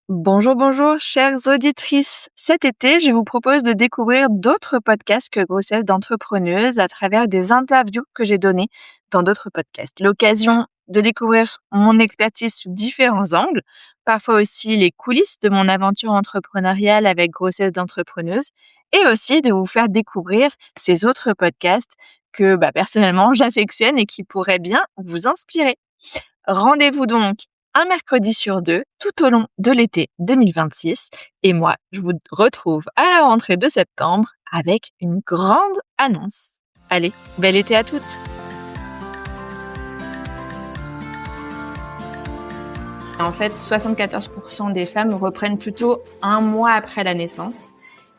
Bonjour, bonjour, chères auditrices. Cet été, je vous propose de découvrir d'autres podcasts que Grossesse d'entrepreneuse à travers des interviews que j'ai données dans d'autres podcasts. L'occasion de découvrir mon expertise sous différents angles, parfois aussi les coulisses de mon aventure entrepreneuriale avec Grossesse d'entrepreneuse et aussi de vous faire découvrir ces autres podcasts que personnellement j'affectionne et qui pourraient bien vous inspirer. Rendez-vous donc un mercredi sur deux tout au long de l'été 2026 et moi, je vous retrouve à la rentrée de septembre avec une grande annonce. Allez, bel été à toutes! En fait, 74% des femmes reprennent plutôt un mois après la naissance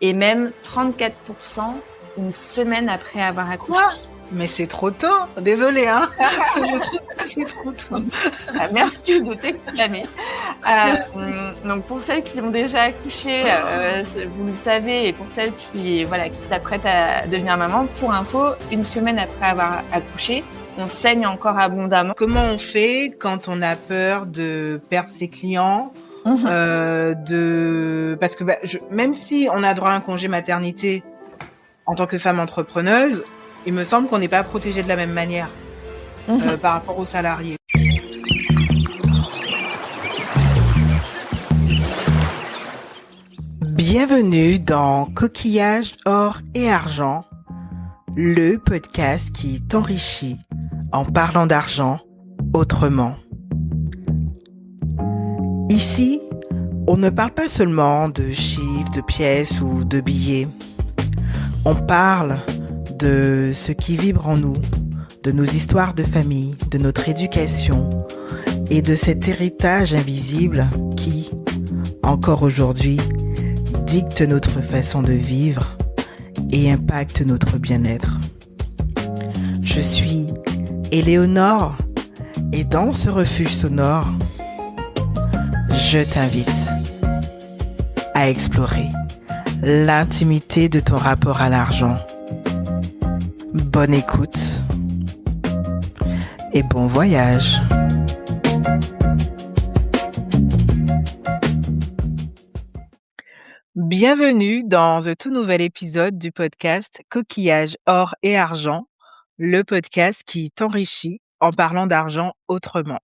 et même 34% une semaine après avoir accouché. Quoi ? Mais c'est trop tôt. Désolée, hein. Je trouve que c'est trop tôt. Merci de t'exclamer. Donc pour celles qui ont déjà accouché, vous le savez, et pour celles qui s'apprêtent à devenir maman, pour info, une semaine après avoir accouché, on saigne encore abondamment. Comment on fait quand on a peur de perdre ses clients, parce que même si on a droit à un congé maternité en tant que femme entrepreneuse, il me semble qu'on n'est pas protégé de la même manière par rapport aux salariés. Bienvenue dans Coquillage, or et argent, le podcast qui t'enrichit en parlant d'argent autrement. Ici, on ne parle pas seulement de chiffres, de pièces ou de billets. On parle de ce qui vibre en nous, de nos histoires de famille, de notre éducation et de cet héritage invisible qui, encore aujourd'hui, dicte notre façon de vivre et impacte notre bien-être. Je suis Éléonore et dans ce refuge sonore, je t'invite à explorer l'intimité de ton rapport à l'argent. Bonne écoute et bon voyage. Bienvenue dans un tout nouvel épisode du podcast Coquillage, or et argent, le podcast qui t'enrichit en parlant d'argent autrement.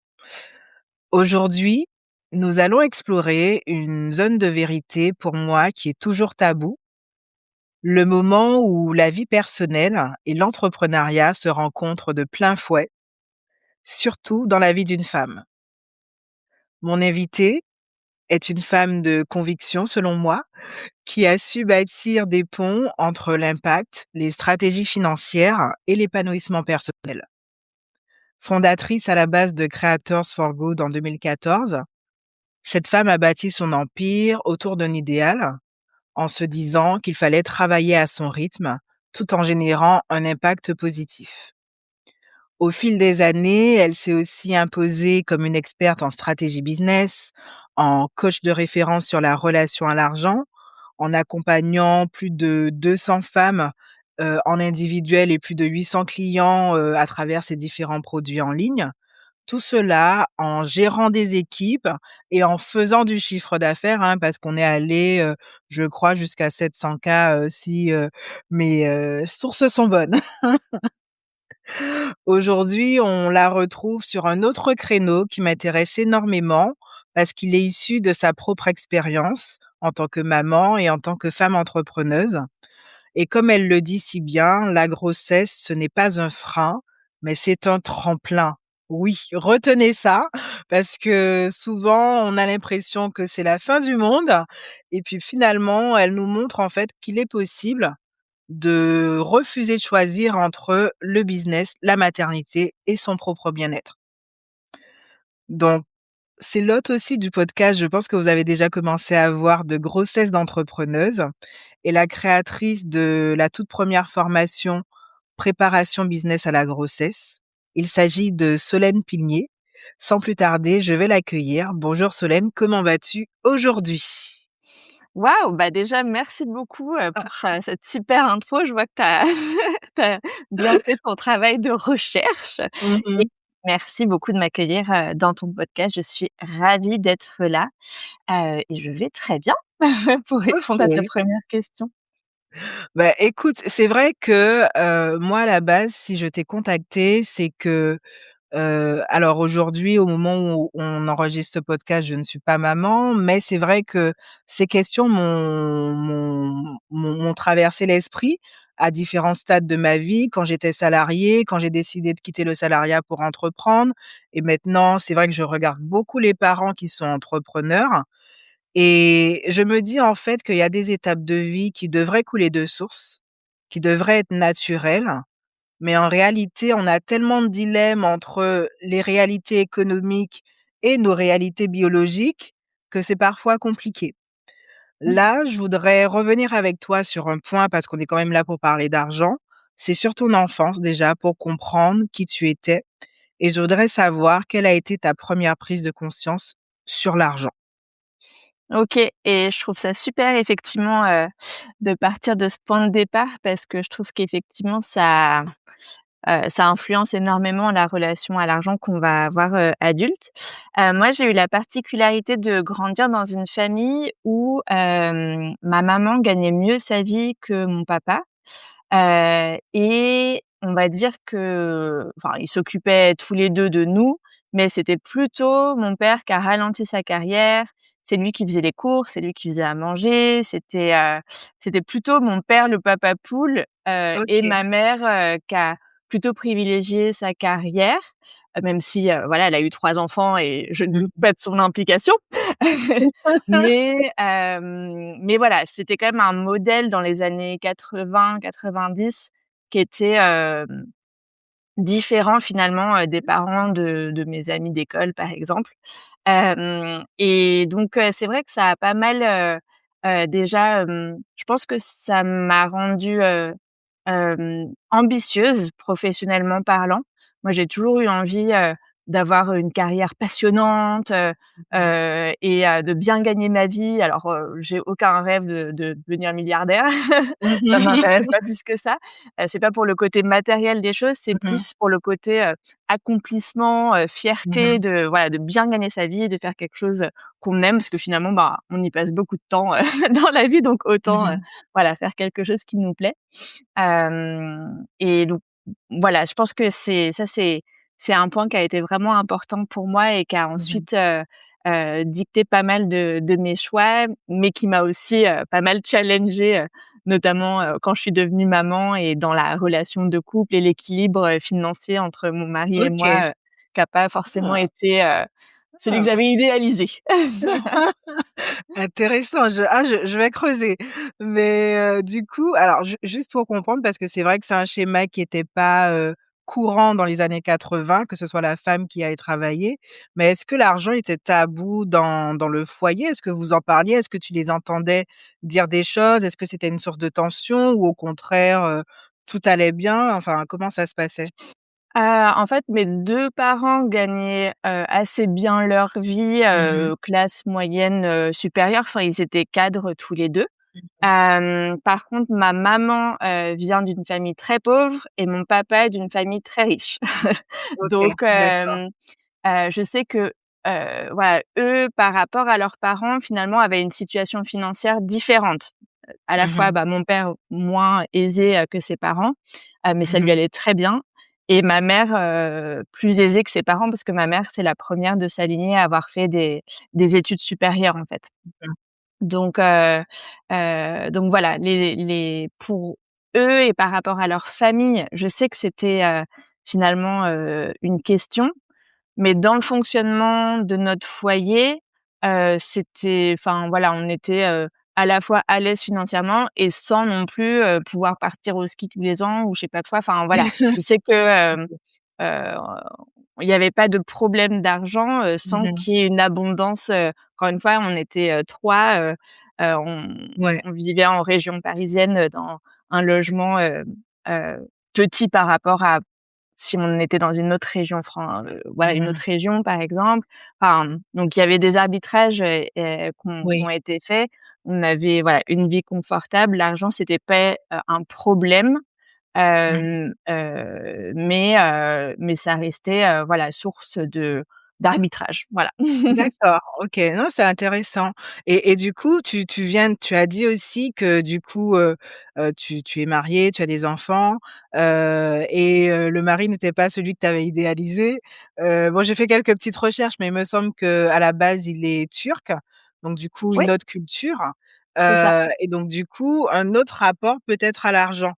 Aujourd'hui, nous allons explorer une zone de vérité pour moi qui est toujours taboue, le moment où la vie personnelle et l'entrepreneuriat se rencontrent de plein fouet, surtout dans la vie d'une femme. Mon invitée est une femme de conviction, selon moi, qui a su bâtir des ponts entre l'impact, les stratégies financières et l'épanouissement personnel. Fondatrice à la base de Creators for Good en 2014, cette femme a bâti son empire autour d'un idéal, en se disant qu'il fallait travailler à son rythme, tout en générant un impact positif. Au fil des années, elle s'est aussi imposée comme une experte en stratégie business, en coach de référence sur la relation à l'argent, en accompagnant plus de 200 femmes en individuel et plus de 800 clients à travers ses différents produits en ligne. Tout cela en gérant des équipes et en faisant du chiffre d'affaires, parce qu'on est allé, je crois, jusqu'à 700K si mes sources sont bonnes. Aujourd'hui, on la retrouve sur un autre créneau qui m'intéresse énormément parce qu'il est issu de sa propre expérience en tant que maman et en tant que femme entrepreneuse. Et comme elle le dit si bien, la grossesse, ce n'est pas un frein, mais c'est un tremplin. Oui, retenez ça, parce que souvent, on a l'impression que c'est la fin du monde. Et puis finalement, elle nous montre en fait qu'il est possible de refuser de choisir entre le business, la maternité et son propre bien-être. Donc, c'est l'hôte aussi du podcast, je pense que vous avez déjà commencé à voir, de Grossesse d'entrepreneuse, et la créatrice de la toute première formation Préparation business à la grossesse. Il s'agit de Solène Pigné. Sans plus tarder, je vais l'accueillir. Bonjour Solène, comment vas-tu aujourd'hui ? Waouh, déjà merci beaucoup pour cette super intro. Je vois que tu as bien fait ton travail de recherche. Et Mhm. Merci beaucoup de m'accueillir, dans ton podcast. Je suis ravie d'être là, et je vais très bien pour répondre à ta OK. première question. Bah, écoute, c'est vrai que, moi, à la base, si je t'ai contactée, c'est que, alors aujourd'hui, au moment où on enregistre ce podcast, je ne suis pas maman, mais c'est vrai que ces questions m'ont traversé l'esprit à différents stades de ma vie, quand j'étais salariée, quand j'ai décidé de quitter le salariat pour entreprendre et maintenant, c'est vrai que je regarde beaucoup les parents qui sont entrepreneurs et je me dis, en fait, qu'il y a des étapes de vie qui devraient couler de source, qui devraient être naturelles, mais en réalité, on a tellement de dilemmes entre les réalités économiques et nos réalités biologiques que c'est parfois compliqué. Là, je voudrais revenir avec toi sur un point parce qu'on est quand même là pour parler d'argent. C'est sur ton enfance déjà pour comprendre qui tu étais et je voudrais savoir quelle a été ta première prise de conscience sur l'argent? OK, et je trouve ça super effectivement, de partir de ce point de départ parce que je trouve qu'effectivement ça influence énormément la relation à l'argent qu'on va avoir, adulte. Moi, j'ai eu la particularité de grandir dans une famille où, ma maman gagnait mieux sa vie que mon papa. Et on va dire que enfin, ils s'occupaient tous les 2 de nous, mais c'était plutôt mon père qui a ralenti sa carrière. C'est lui qui faisait les courses, c'est lui qui faisait à manger. C'était plutôt mon père le papa poule, et OK. ma mère, qui a plutôt privilégié sa carrière, même si, voilà, elle a eu 3 enfants et je ne doute Mmh. pas de son implication. Mais voilà, c'était quand même un modèle dans les années 80-90 qui était, différent finalement, des parents de mes amis d'école, par exemple. Et donc c'est vrai que ça a pas mal, déjà, je pense que ça m'a rendue, ambitieuse professionnellement parlant. Moi, j'ai toujours eu envie, d'avoir une carrière passionnante, Mmh. et de bien gagner ma vie. Alors, j'ai aucun rêve de devenir milliardaire. Ça Mmh. m'intéresse pas plus que ça. C'est pas pour le côté matériel des choses, c'est Mmh. plus pour le côté, accomplissement, fierté Mmh. de voilà, de bien gagner sa vie, de faire quelque chose, qu'on aime parce que finalement, bah, on y passe beaucoup de temps, dans la vie donc autant, Mmh. voilà, faire quelque chose qui nous plaît. Et donc voilà, je pense que c'est un point qui a été vraiment important pour moi et qui a Mmh. ensuite, dicté pas mal de mes choix, mais qui m'a aussi, pas mal challengée, notamment, quand je suis devenue maman et dans la relation de couple et l'équilibre, financier entre mon mari et OK. moi, qui a pas forcément Ah, été, celui que ah. j'avais idéalisé. Intéressant, je vais creuser. Mais, du coup, alors juste pour comprendre, parce que c'est vrai que c'est un schéma qui était pas, courant dans les années 80, que ce soit la femme qui aille travailler. Mais est-ce que l'argent était tabou dans le foyer? Est-ce que vous en parliez? Est-ce que tu les entendais dire des choses? Est-ce que c'était une source de tension ou au contraire, tout allait bien? Enfin, comment ça se passait? En fait, mes 2 parents gagnaient, assez bien leur vie, Mmh mh. classe moyenne, supérieure. Enfin, ils étaient cadres tous les 2. Mmh. Par contre, ma maman, vient d'une famille très pauvre et mon papa d'une famille très riche. OK, Donc, d'accord. je sais que, voilà, eux, par rapport à leurs parents, finalement, avaient une situation financière différente. À la Mmh fois, mh. bah, mon père moins aisé, que ses parents, mais ça lui Mmh. allait très bien et ma mère, plus aisée que ses parents parce que ma mère, c'est la première de sa lignée à avoir fait des études supérieures, en fait. Mmh. Donc donc voilà, les pour eux et par rapport à leur famille, je sais que c'était, finalement, une question, mais dans le fonctionnement de notre foyer, c'était enfin voilà, on était, à la fois à l'aise financièrement et sans non plus, pouvoir partir au ski tous les ans ou je sais pas quoi. Enfin voilà, je sais que, heu, il y avait pas de problème d'argent, sans Mmh. qu'il y ait une abondance, encore une fois, on était, 3, Ouais. on vivait en région parisienne, dans un logement, petit par rapport à si on était dans une autre région voilà, une autre Mmh. région, par exemple. Enfin, donc il y avait des arbitrages, qui ont Oui. été faits. On avait, voilà, une vie confortable. L'argent, c'était pas, un problème. Mmh. Mais ça restait, voilà, source d'arbitrage, voilà. D'accord, OK. Non, c'est intéressant et du coup, tu as dit aussi que du coup, tu es mariée, tu as des enfants, le mari n'était pas celui que tu avais idéalisé. Bon, j'ai fait quelques petites recherches, mais il me semble qu'à la base, il est turc, donc du coup, Oui, une autre culture, c'est ça. et donc du coup, un autre rapport peut-être à l'argent.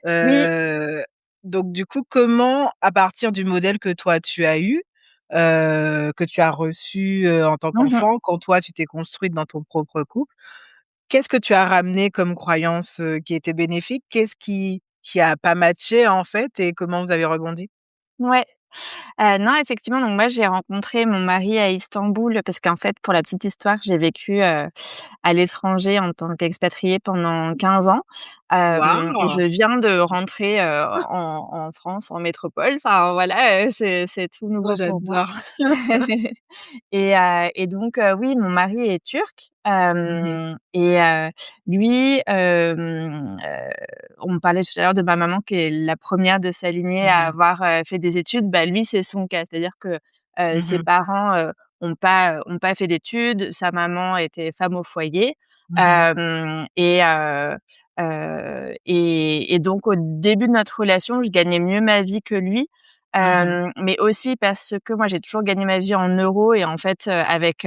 Oui. Heu, donc du coup, comment, à partir du modèle que toi tu as eu, que tu as reçu, en tant Mmh mh. qu'enfant, quand toi tu t'es construite dans ton propre couple. Qu'est-ce que tu as ramené comme croyance, qui était bénéfique? Qu'est-ce qui a pas matché en fait et comment vous avez rebondi? Ouais. Non, effectivement, donc moi, j'ai rencontré mon mari à Istanbul parce qu'en fait, pour la petite histoire, j'ai vécu, à l'étranger en tant qu'expatriée pendant 15 ans. Et Waouh! je viens de rentrer, en France, en métropole. Enfin voilà, c'est tout Oh nouveau pour moi. j'adore. Et donc oui, mon mari est turc, Mmh mh. lui, on me parlait tout à l'heure de ma maman qui est la première de sa lignée à Mmh. avoir, fait des études. Bah, lui, c'est son cas. C'est-à-dire que, ses Mmh. parents, ont pas fait d'études. Sa maman était femme au foyer, Mmh. et donc au début de notre relation, je gagnais mieux ma vie que lui. Mmh. Mais aussi parce que moi j'ai toujours gagné ma vie en euros et en fait, avec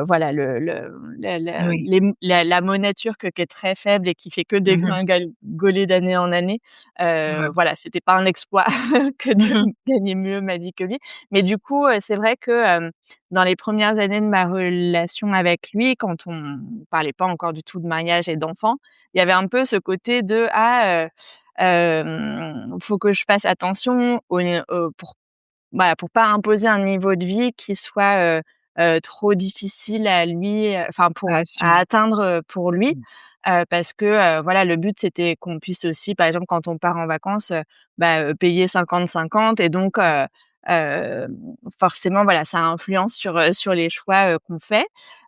voilà Oui. la monnaie turque qui est très faible et qui fait que Mmh. dégringoler d'année en année, Mmh. voilà, c'était pas un exploit que de Mmh. gagner mieux ma vie que lui. Mais du coup, c'est vrai que, dans les premières années de ma relation avec lui, quand on parlait pas encore du tout de mariage et d'enfants, il y avait un peu ce côté de: «Ah, faut que je fasse attention pour voilà, pour pas imposer un niveau de vie qui soit, trop difficile à lui, enfin pour À à suivre. atteindre, pour lui». Mmh. Parce que, voilà, le but c'était qu'on puisse aussi, par exemple, quand on part en vacances, payer 50-50 et donc forcément, voilà, ça influence sur les choix, qu'on fait.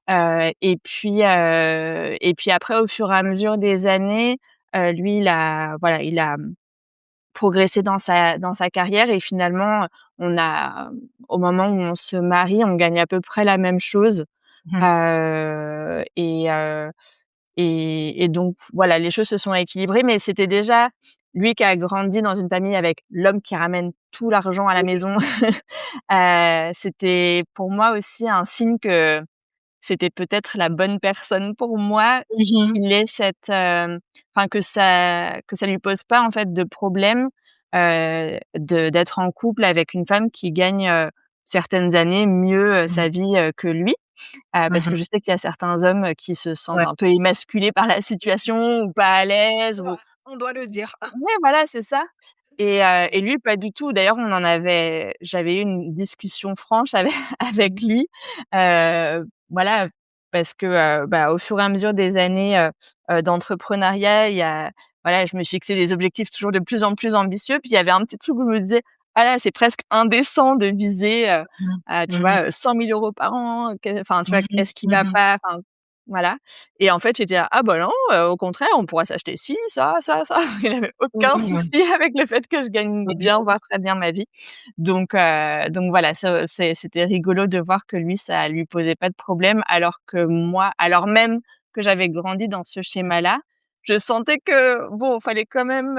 Et puis après, au fur et à mesure des années, lui, il a progressé dans sa carrière et finalement, on a au moment où on se marie, on gagne à peu près la même chose. Mmh. Et donc voilà, les choses se sont équilibrées, mais c'était déjà lui qui a grandi dans une famille avec l'homme qui ramène tout l'argent à la Oui. maison. C'était pour moi aussi un signe que c'était peut-être la bonne personne pour moi, Mmh. qu'il ait enfin que ça lui pose pas en fait de problème, d'être en couple avec une femme qui gagne, certaines années mieux, Mmh. sa vie, que lui. Parce que Mmh. je sais qu'il y a certains hommes, qui se sentent Ouais. un peu émasculés par la situation ou pas à l'aise ou On doit le dire. ouais, voilà, c'est ça. Et lui, pas du tout. D'ailleurs, j'avais eu une discussion franche avec lui, voilà, parce que, au fur et à mesure des années, d'entrepreneuriat, voilà, je me fixais des objectifs toujours de plus en plus ambitieux. Puis il y avait un petit truc où je me disais: «Ah là, c'est presque indécent de viser, Mmh. tu Mmh. vois, 100 000 € par an, enfin, tu vois, Mmh. est-ce qu'il va Mmh. pas?» enfin, voilà. Et en fait, j'étais là: «Ah bah non, au contraire, on pourra s'acheter ci, ça, ça, ça». Il avait Mmh aucun mh. souci avec le fait que je gagne bien, Mmh. voire très bien ma vie. Donc voilà, c'était rigolo de voir que lui, ça lui posait pas de problème, alors que moi, alors même que j'avais grandi dans ce schéma-là, je sentais que bon, fallait quand même,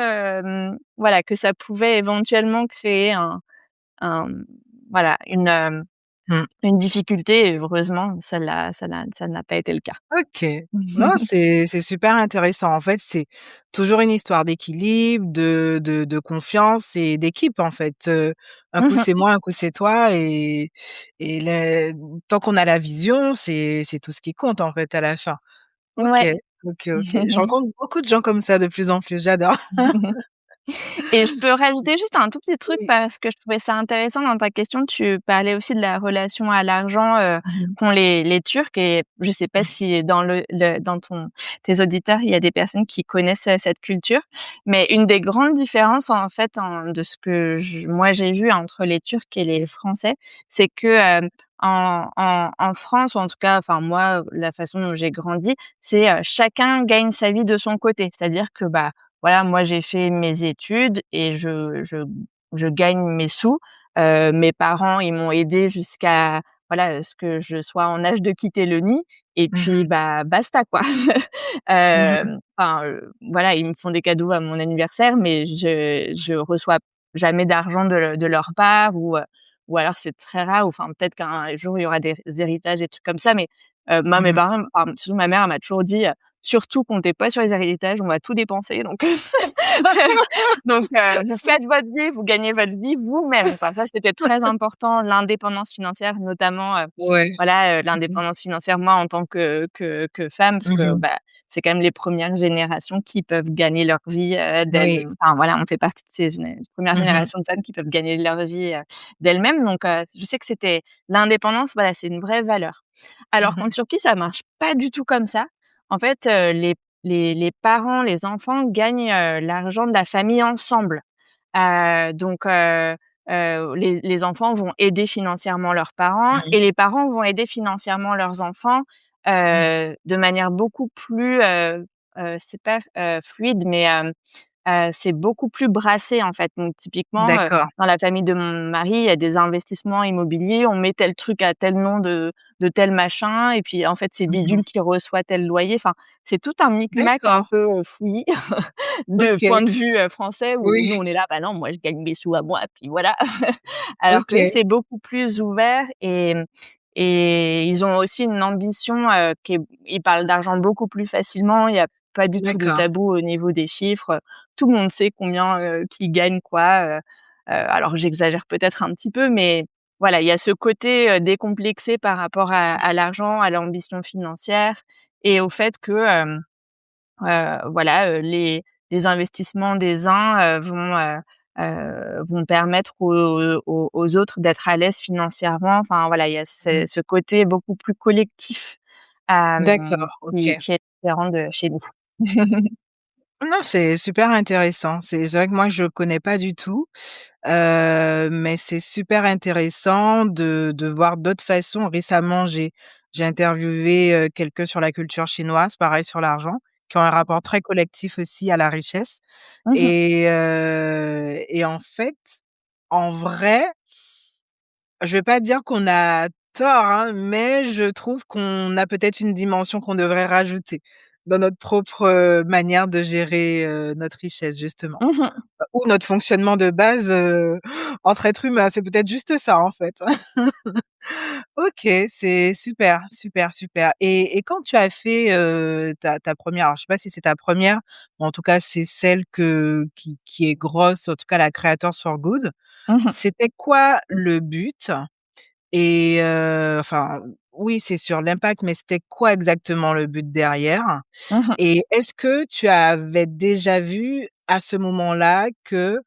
voilà, que ça pouvait éventuellement créer un voilà, Mmh. une difficulté et heureusement, ça n'a pas été le cas. OK. Non, c'est super intéressant. En fait, c'est toujours une histoire d'équilibre, de confiance et d'équipe, en fait. Un coup c'est moi, un coup c'est toi et le tant qu'on a la vision, c'est tout ce qui compte, en fait, à la fin. OK, Ouais. OK, OK. Je rencontre beaucoup de gens comme ça de plus en plus, j'adore. Et je peux rajouter juste un tout petit truc Oui. parce que je trouvais ça intéressant dans ta question. Tu parlais aussi de la relation à l'argent, Mmh qu'ont les Turcs et je sais pas mh. si dans tes auditeurs, il y a des personnes qui connaissent, cette culture. Mais une des grandes différences en fait de ce que moi j'ai vu entre les Turcs et les Français, c'est que, en France ou en tout cas, enfin moi, la façon dont j'ai grandi, c'est, chacun gagne sa vie de son côté. C'est-à-dire que, voilà, moi j'ai fait mes études et je gagne mes sous. Mes parents, ils m'ont aidée jusqu'à, voilà, ce que je sois en âge de quitter le nid et puis, Mmh. bah, basta quoi. Mmh. Enfin, voilà, ils me font des cadeaux à mon anniversaire, mais je reçois jamais d'argent de leur part ou alors c'est très rare ou enfin peut-être qu'un jour il y aura des héritages, des trucs comme ça, mais moi mes Mmh. parents, enfin surtout ma mère, elle m'a toujours dit: «Surtout comptez pas sur les héritages, on va tout dépenser donc donc vous faites votre vie, vous gagnez votre vie vous-même». Enfin ça, c'était très important, l'indépendance financière notamment, Ouais. voilà, Mmh. l'indépendance financière, moi en tant que femme, parce que, Mmh. bah, c'est quand même les premières générations qui peuvent gagner leur vie, Oui. enfin voilà, on fait partie de ces 1res Mmh. générations de femmes qui peuvent gagner leur vie, d'elles-mêmes donc je sais que c'était l'indépendance, voilà, c'est une vraie valeur. Alors Mmh. qu'en Turquie, ça marche pas du tout comme ça. En fait, les parents, les enfants gagnent, l'argent de la famille ensemble. Donc les enfants vont aider financièrement leurs parents Mmh. et les parents vont aider financièrement leurs enfants, Mmh. de manière beaucoup plus, c'est pas, fluide, mais c'est beaucoup plus brassé, en fait. Donc typiquement, D'accord. dans la famille de mon mari, il y a des investissements immobiliers, on met tel truc à tel nom de tel machin et puis, en fait, c'est Mmh. bidule qui reçoit tel loyer. Enfin, c'est tout un micmac un D'accord. peu, fouillis de point OK. de vue, français où Oui. nous, on est là: «Bah non, moi, je gagne mes sous à moi, puis voilà». Alors que OK. c'est beaucoup plus ouvert et ils ont aussi une ambition, qui est ils parlent d'argent beaucoup plus facilement. Il y a pas du tout de D'accord. tabou au niveau des chiffres. Tout le monde sait combien, qui gagne quoi, alors j'exagère peut-être un petit peu, mais voilà, il y a ce côté, décomplexé par rapport à l'argent, à l'ambition financière et au fait que, voilà, les investissements des uns, vont permettre aux autres d'être à l'aise financièrement. Enfin voilà, il y a Mmh. ce côté beaucoup plus collectif, D'accord, OK. qui est différent de chez nous. Non, c'est super intéressant. C'est vrai que moi, je connais pas du tout, mais c'est super intéressant de voir d'autres façons. Récemment, j'ai interviewé, quelqu'un sur la culture chinoise, pareil sur l'argent, qui ont un rapport très collectif aussi à la richesse Mmh mh. et en fait, en vrai, je vais pas dire qu'on a tort, hein, mais je trouve qu'on a peut-être une dimension qu'on devrait rajouter dans notre propre, manière de gérer, notre richesse justement. Mmh mh. Ou notre fonctionnement de base, entre êtres humains, c'est peut-être juste ça, en fait. OK, c'est super, super, super et quand tu as fait, ta 1re, alors je sais pas si c'est ta première, mais en tout cas, c'est celle qui est grosse, en tout cas la Creators for Good. Mmh mh. C'était quoi le but? Et enfin, oui, c'est sur l'impact, mais c'était quoi exactement le but derrière? Mmh mh. Et est-ce que tu avais déjà vu à ce moment-là que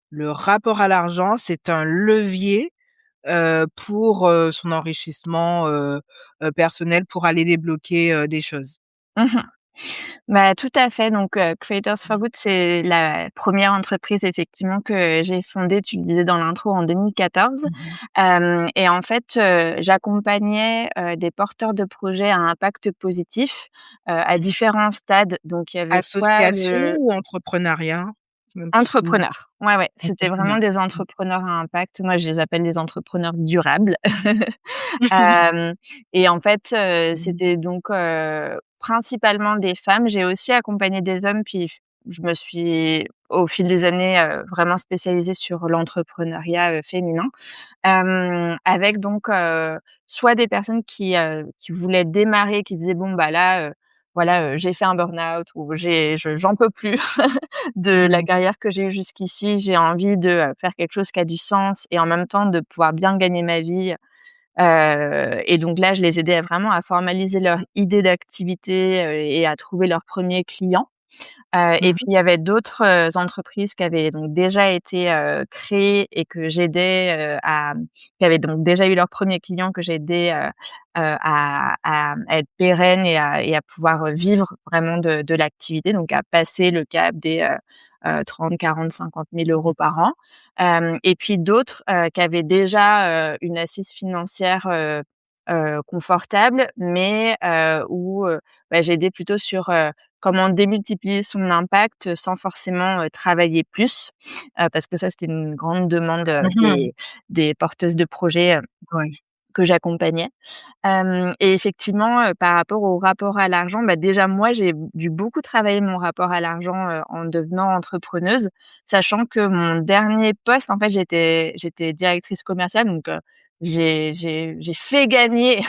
le rapport à l'argent, c'est un levier, pour, son enrichissement, personnel pour aller débloquer, des choses? Mmh mh. Bah, tout à fait, donc Creators for Mmh. Good, c'est la première entreprise effectivement que j'ai fondée, tu le disais dans l'intro, en 2014. Mmh. Hem Et en fait, j'accompagnais, des porteurs de projets à impact positif, à différents stades. Donc il y avait soit Association le ou entrepreneuriat? Même plus ou entrepreneur, ouais, ouais, c'était entrepreneur. vraiment des Mmh. entrepreneurs à impact. Moi, je les appelle des entrepreneurs durables. Hem Et en fait, Mmh. c'était donc, principalement des femmes. J'ai aussi accompagné des hommes, puis je me suis, au fil des années, vraiment spécialisée sur l'entrepreneuriat, féminin. Avec donc, soit des personnes qui voulaient démarrer, qui se disaient: «Bon, bah, là, voilà, j'ai fait un burn-out ou j'en peux plus de la Mmh. carrière que j'ai eue jusqu'ici. J'ai envie de, faire quelque chose qui a du sens et en même temps de pouvoir bien gagner ma vie». Et donc là, je les aidais à formaliser leur idée d'activité, et à trouver leurs premiers clients. Et puis Mmh. il y avait d'autres, entreprises qui avaient donc déjà été, créées et que j'aidais, qui avaient donc déjà eu leurs premiers clients que j'aidais, à être pérennes et à pouvoir, vivre vraiment de l'activité, donc à passer le cap des, 30-40-50 000 € par an. Et puis d'autres, qui avaient déjà, une assise financière, confortable, mais où, bah, j'aidais plutôt sur, comment démultiplier son impact sans forcément, travailler plus. Parce que ça, c'était une grande demande, Mmh. des porteuses de projets, Ouais. que j'accompagnais. Et effectivement, par rapport au rapport à l'argent, bah, déjà moi, j'ai dû beaucoup travailler mon rapport à l'argent, en devenant entrepreneuse, sachant que mon dernier poste, en fait, j'étais directrice commerciale, donc j'ai fait gagner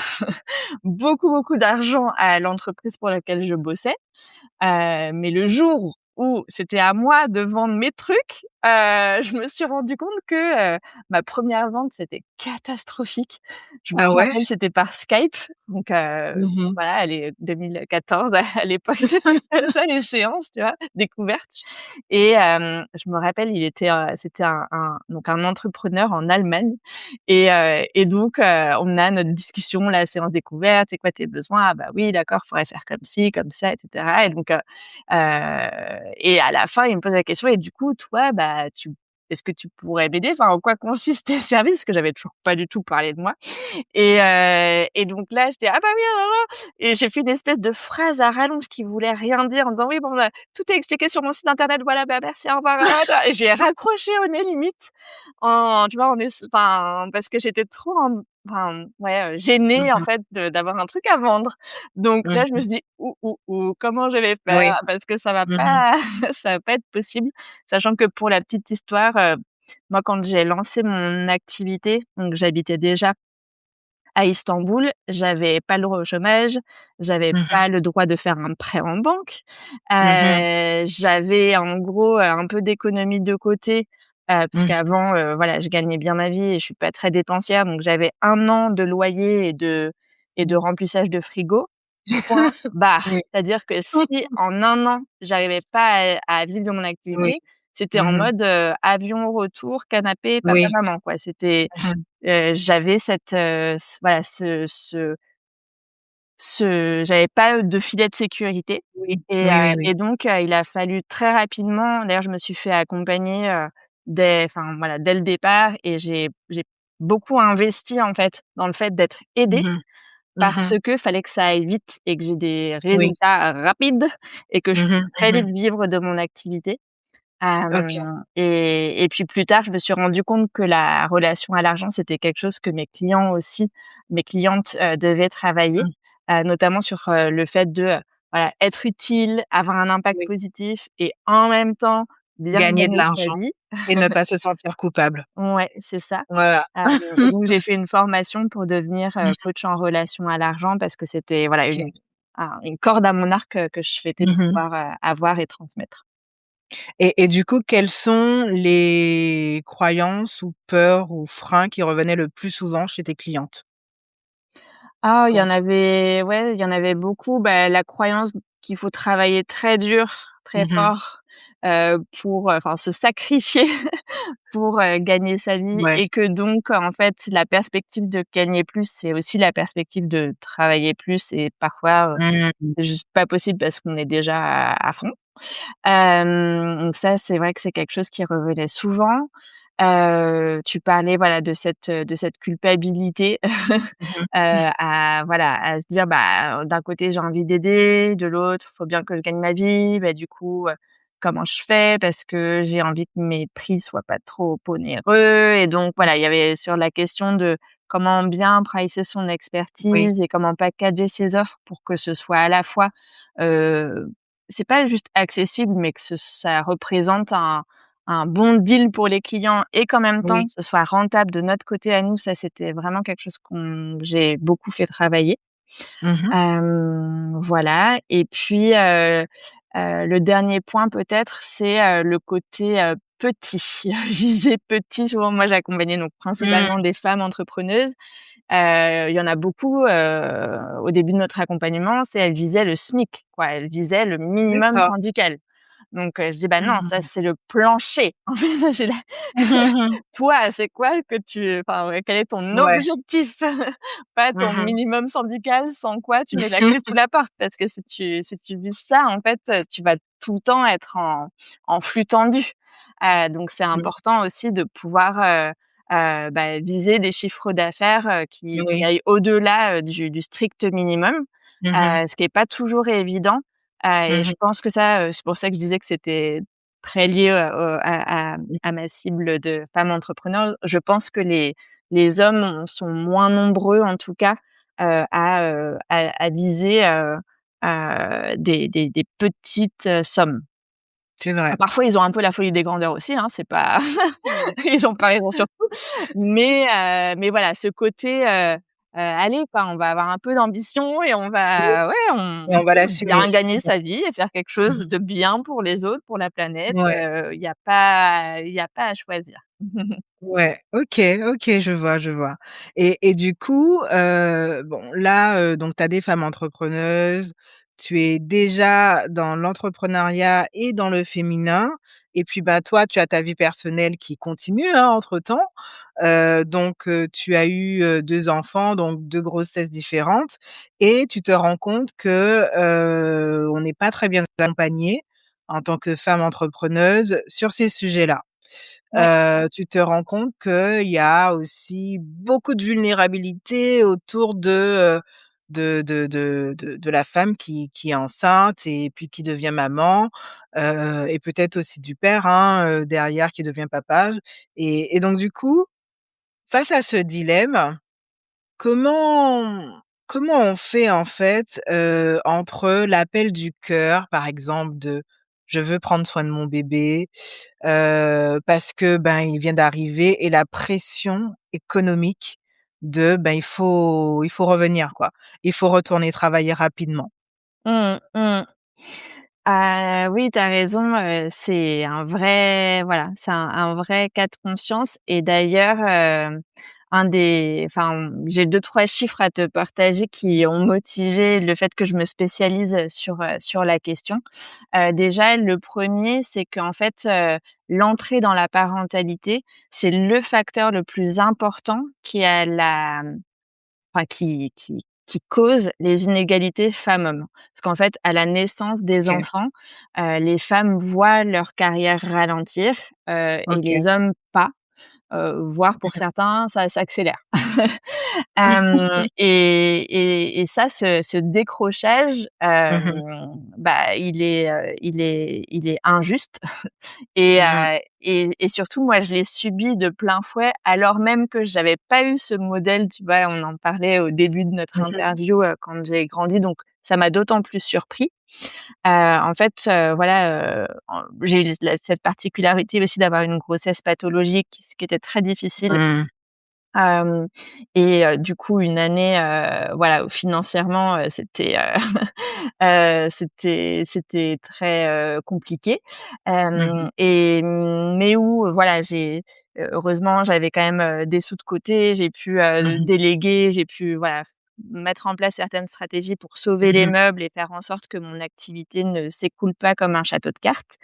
beaucoup, beaucoup d'argent à l'entreprise pour laquelle je bossais. Mais le jour où c'était à moi de vendre mes trucs, je me suis rendu compte que, ma première vente, c'était catastrophique. Je me Ah ouais? rappelle, c'était par Skype, donc Mmh. voilà, les 2014 à l'époque, c'était comme ça les séances, tu vois? Découvertes. Et je me rappelle, c'était un entrepreneur en Allemagne et donc on a notre discussion, la séance découverte: «C'est quoi tes besoins?» «Ah bah oui, d'accord, faudrait faire comme ci, comme ça» et cetera. Et donc et à la fin, il me pose la question: «Et du coup, toi, bah, tu est-ce que tu pourrais m'aider? Enfin, en quoi consistent tes services?» Parce que j'avais toujours pas du tout parlé de moi. Et donc là, j'étais: «Ah bah oui, ah là là» et j'ai fait une espèce de phrase à rallonge qui voulait rien dire en disant: «Oui, bon, bah, tout est expliqué sur mon site internet, voilà, bah, merci, au revoir, et je lui ai raccroché au nez limite en tu vois, en ess enfin, parce que j'étais trop enfin, ouais, Mmh gênée en mh. fait d'avoir un truc à vendre. Donc là, je me Mmh. suis dit: ouh, comment je vais Oui. faire? Parce que ça va Mmh mh. pas ça va pas être possible». Sachant que pour la petite histoire, moi, quand j'ai lancé mon activité, donc j'habitais déjà à Istanbul, j'avais pas le droit au chômage, j'avais Mmh. pas le droit de faire un prêt en banque, Mmh. j'avais en gros, un peu d'économie de côté, parce Mmh. qu'avant, voilà, je gagnais bien ma vie et je suis pas très dépensière, donc j'avais 1 an de loyer et de remplissage de frigo. Point barre. Oui. C'est-à-dire que si en 1 an, j'arrivais pas à vivre de mon Oui. activité, c'était en Mmh. mode, avion retour, canapé, papa, Oui. maman, quoi. C'était Mmh. j'avais cette, voilà, ce j'avais pas de filet de sécurité Oui. Oui, oui, oui. et donc il a fallu très rapidement d'ailleurs, je me suis fait accompagner, dès le départ et j'ai beaucoup investi, en fait, dans le fait d'être aidée Mmh mh. parce Mmh. que fallait que ça aille vite et que j'ai des Oui. résultats rapides et que je Mmh puisse mh. très Mmh. vite vivre de mon activité. OK. Et puis plus tard, je me suis rendu compte que la relation à l'argent, c'était quelque chose que mes clientes, devaient travailler, Mmh. notamment sur, le fait de, voilà, être utile, avoir un impact Oui. positif et en même temps bien Gagner de gagner sa l'argent vie. et ne pas se sentir coupable. Ouais, c'est ça. Voilà. Et donc j'ai fait une formation pour devenir, Mmh. coach en relation à l'argent parce que c'était, voilà, OK. une corde à mon arc, que je souhaitais Mmh mh. pouvoir, avoir et transmettre. Et du coup, quelles sont les croyances ou peurs ou freins qui revenaient le plus souvent chez tes clientes? Ah, il y Quand en avait ouais, il y en avait beaucoup. Bah, la croyance qu'il faut travailler très dur, très mmh mh. fort, pour, enfin se sacrifier pour, gagner sa vie Ouais. et que donc en fait, la perspective de gagner plus, c'est aussi la perspective de travailler plus et parfois, Mmh. c'est juste pas possible parce qu'on est déjà à fond. Donc ça, c'est vrai que c'est quelque chose qui revenait souvent. Tu parlais, voilà, de cette culpabilité, Mmh mh. à voilà, à se dire: «Bah, d'un côté, j'ai envie d'aider, de l'autre, faut bien que je gagne ma vie. Bah, du coup, comment je fais? Parce que j'ai envie que mes prix soient pas trop onéreux» et donc voilà, il y avait sur la question de comment bien pricer son Oui. expertise et comment packager ses offres pour que ce soit à la fois, heu, c'est pas juste accessible, mais que ça représente un bon deal pour les clients et qu'en même temps, Oui. ce soit rentable de notre côté à nous, ça, c'était vraiment quelque chose que j'ai beaucoup fait travailler. Mmh mh. Voilà et puis, le dernier point peut-être, c'est, le côté, petit, viser petit. Souvent, moi, j'accompagnais donc Mmh. principalement des femmes entrepreneuses. Il y en a beaucoup, au début de notre accompagnement, c'est elles visaient le SMIC, quoi. Elles visaient le minimum D'accord. syndical. Donc, je dis: «Bah non, ça, Mmh. c'est le plancher. En fait, c'est la Mmh mh. toi, c'est quoi que tu enfin, ouais, quel est ton Ouais. objectif? Pas ton Mmh mh. minimum syndical sans quoi tu mets la clé sous la porte. Parce que si tu vises ça, en fait, tu vas tout le temps être en flux tendu. Donc c'est Mmh. important aussi de pouvoir, bah, viser des chiffres d'affaires, qui Oui. aillent au-delà, du strict minimum, Mmh mh. ce qui est pas toujours évident. Et Mmh. je pense que ça, c'est pour ça que je disais que c'était très lié, au à ma cible de femmes entrepreneurs. Je pense que les hommes sont moins nombreux en tout cas, à viser, des petites, sommes. C'est vrai. Parfois, ils ont un peu la folie des grandeurs aussi, hein, c'est pas ils ont pas raison sur tout, mais voilà, ce côté, allez quoi, on va avoir un peu d'ambition et on Oui, va ouais, et on on va peut bien l'assumer. gagner sa vie et faire quelque chose de bien pour les autres, pour la planète, Ouais, il y a pas à choisir. ouais, OK, OK, je vois, je vois. Et du coup, bon là, donc tu as des femmes entrepreneuses, tu es déjà dans l'entrepreneuriat et dans le féminin et puis, bah, toi, tu as ta vie personnelle qui continue, hein, entre-temps. Donc tu as eu, 2 enfants, donc 2 grossesses différentes et tu te rends compte que, on n'est pas très bien accompagné en tant que femme entrepreneuse sur ces sujets-là. Ouais. Tu te rends compte qu'il y a aussi beaucoup de vulnérabilité autour de la femme qui est enceinte et puis qui devient maman, et peut-être aussi du père, hein, derrière qui devient papa et donc du coup, face à ce dilemme, comment on fait en fait, entre l'appel du cœur, par exemple, de: «Je veux prendre soin de mon bébé», parce que, ben, il vient d'arriver et la pression économique de, ben, il faut revenir quoi. Il faut retourner travailler rapidement. Mmh, mmh. Oui, tu as raison, c'est un vrai voilà, c'est un vrai cas de conscience et d'ailleurs, j'ai deux trois chiffres à te partager qui ont motivé le fait que je me spécialise, sur la question. Déjà, le premier, c'est qu'en fait, l'entrée dans la parentalité, c'est le facteur le plus important qui a la qui cause les inégalités femmes-hommes. Parce qu'en fait, à la naissance des OK, enfants, les femmes voient leur carrière ralentir, et OK. les hommes pas, voire pour certains, ça s'accélère. Et ça, ce décrochage, Mmh mh. bah, il est injuste et Mmh. surtout moi, je l'ai subi de plein fouet alors même que j'avais pas eu ce modèle, tu vois? On en parlait au début de notre Mmh mh. interview, quand j'ai grandi, donc ça m'a d'autant plus surpris. En fait, voilà, j'ai eu cette particularité aussi d'avoir une grossesse pathologique, ce qui était très difficile. Mmh. Hem Du coup, une année, voilà, où financièrement, c'était très, compliqué. Mmh mh. Mais où, voilà, heureusement, j'avais quand même, des sous de côté. J'ai pu, Mmh. déléguer, j'ai pu, voilà, mettre en place certaines stratégies pour sauver les Mmh. meubles et faire en sorte que mon activité ne s'écoule pas comme un château de cartes.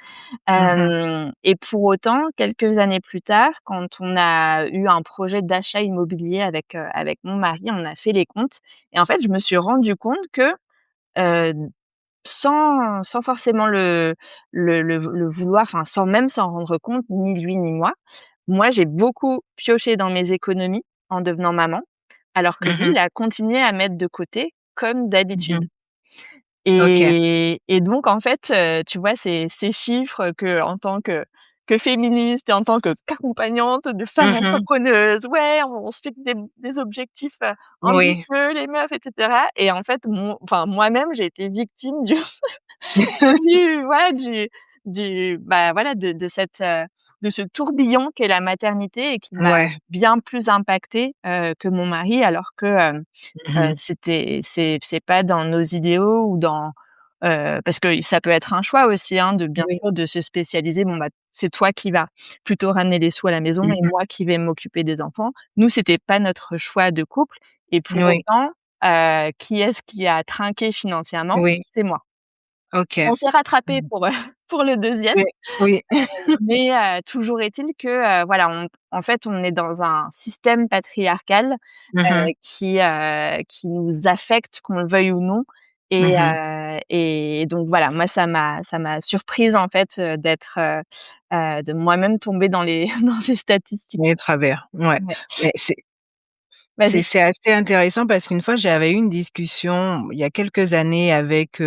Mmh. Et pour autant, quelques années plus tard, quand on a eu un projet d'achat immobilier avec mon mari, on a fait les comptes et en fait, je me suis rendu compte que, heu, sans forcément le vouloir, enfin, sans même s'en rendre compte, ni lui ni moi, j'ai beaucoup pioché dans mes économies en devenant maman, alors que lui, Mmh. il a continué à mettre de côté comme Mmh. d'habitude. OK. Et donc en fait, tu vois, ces chiffres que en tant que féministe et en tant qu'accompagnante de femmes Mmh. entrepreneuses, ouais, on se fixe des objectifs, Oui. ambitieux les meufs et cetera et en fait, moi-même, j'ai été victime du du voilà, bah, voilà, de cette, de ce tourbillon qu'est la maternité et qui m'a Ouais. bien plus impactée, que mon mari alors que, Mmh. c'est pas dans nos idéaux ou dans parce que ça peut être un choix aussi, hein, de bien Oui. sûr de se spécialiser. Bon, bah, c'est toi qui vas plutôt ramener des sous à la maison et Mmh. moi qui vais m'occuper des enfants. Nous, c'était pas notre choix de couple et pour Oui. autant, qui est-ce qui a trinqué financièrement? Oui. C'est moi. OK. On s'est rattrapés Mmh. pour, pour le deuxième. Oui. Oui. Mais toujours est-il que, voilà, en fait, on est dans un système patriarcal, Mmh. qui nous affecte, qu'on le veuille ou non Mmh. et donc voilà, moi ça m'a surprise en fait, de moi-même tomber dans les dans les statistiques. Les travers, ouais. Ouais. Mais c'est Vas-y. c'est assez intéressant parce qu'une fois j'avais eu une discussion il y a quelques années avec,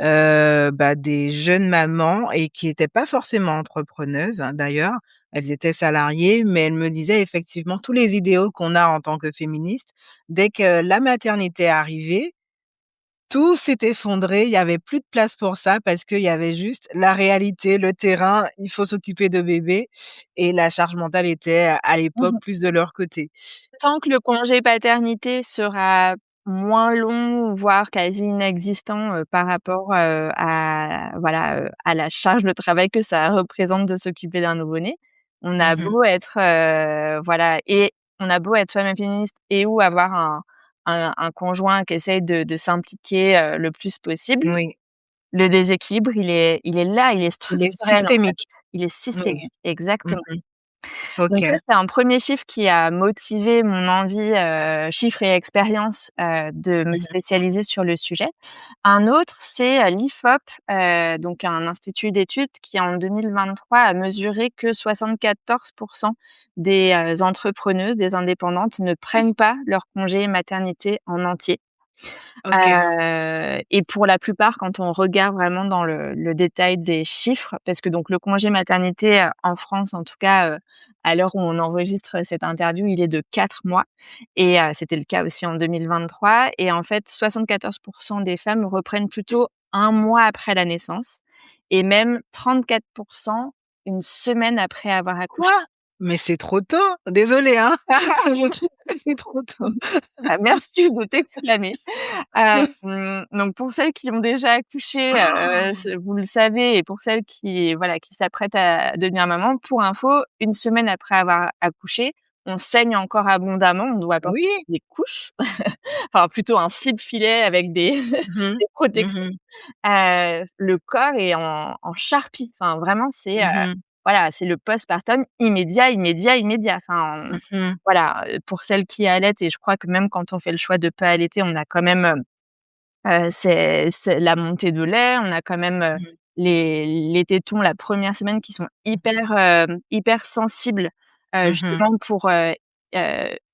des jeunes mamans et qui étaient pas forcément entrepreneuses, hein, d'ailleurs. Elles étaient salariées, mais elles me disaient effectivement tous les idéaux qu'on a en tant que féministes. Dès que la maternité arrivait, tout s'est effondré, il y avait plus de place pour ça parce qu'il y avait juste la réalité, le terrain, il faut s'occuper de bébé et la charge mentale était à l'époque Mmh. plus de leur côté. Tant que le congé paternité sera moins long, voire quasi inexistant, par rapport, à voilà, à la charge de travail que ça représente de s'occuper d'un nouveau-né. On a Mmh. beau être, voilà et on a beau être femme et féministe et ou avoir un conjoint qui essaye de s'impliquer, le plus possible, Oui, le déséquilibre, il est là, il est il est structurel, en fait. systémique. Il est Oui. systémique, Mmh exactement. mh. OK. Donc ça, c'est un premier chiffre qui a motivé mon envie, chiffre et expérience, de me Mmh mh. spécialiser sur le sujet. Un autre, c'est, l'IFOP, donc un institut d'études qui, en 2023, a mesuré que 74 des, entrepreneuses, des indépendantes ne prennent pas leur congé maternité en entier. OK. Et pour la plupart, quand on regarde vraiment dans le détail des chiffres, parce que donc le congé maternité, en France, en tout cas, à l'heure où on enregistre cette interview, il est de 4 mois et c'était le cas aussi en 2023 et en fait 74 des femmes reprennent plutôt 1 mois après la naissance et même 34 une semaine après avoir accouché. Quoi? Mais c'est trop tôt! Désolée, hein, je trouve que c'est trop tôt. Ah merci de t'exclamer. Donc pour celles qui ont déjà accouché, ce vous le savez et pour celles qui, voilà, qui s'apprêtent à devenir maman, pour info, une semaine après avoir accouché, on saigne encore abondamment, on doit porter Oui. des couches, enfin plutôt un slip-filet avec des Mmh mh. des Mmh protections. mh. Le corps est en charpie, enfin vraiment c'est, Mmh mh. voilà, c'est le postpartum immédiat, immédiat, immédiat. Enfin, Mmh mh. voilà, pour celles qui allaitent et je crois que même quand on fait le choix de pas allaiter, on a quand même, c'est la montée de lait, on a quand même, Mmh. les tétons la première semaine qui sont hyper, hyper sensibles, Mmh mh. justement pour,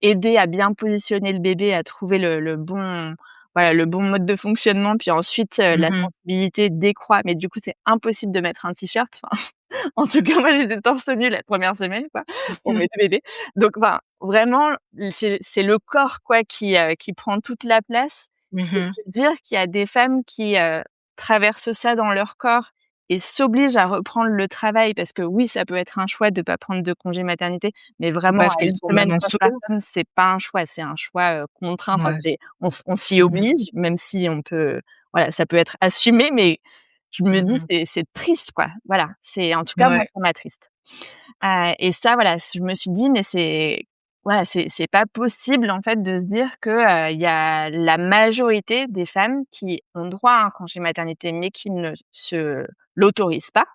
aider à bien positionner le bébé, à trouver le bon voilà, le bon mode de fonctionnement. Puis ensuite, Mmh la mh. sensibilité décroît, mais du coup, c'est impossible de mettre un t-shirt. Enfin, en tout cas, moi, j'étais torse nu la première semaine, quoi, pour Mmh. mes 2 bébés. Donc enfin, vraiment, c'est le corps, quoi, qui prend toute la place Mmh et mh. se dire qu'il y a des femmes qui, traversent ça dans leur corps et s'obligent à reprendre le travail parce que oui, ça peut être un choix de pas prendre de congé maternité, mais vraiment Parce à qu'elles une sont semaine maman solo. postpartum, c'est pas un choix, c'est un choix, contraint. Enfin, Ouais. c'est on s'y Mmh mh. oblige, même si on peut voilà, ça peut être assumé, mais je me Mmh dis: mh. «C'est triste, quoi». Voilà, c'est en tout cas moi, Ouais. ça m'attriste. Et ça, voilà, je me suis dit: «Mais c'est voilà, c'est pas possible, en fait, de se dire que, il y a la majorité des femmes qui ont droit à un congé maternité, mais qui ne se l'autorisent pas».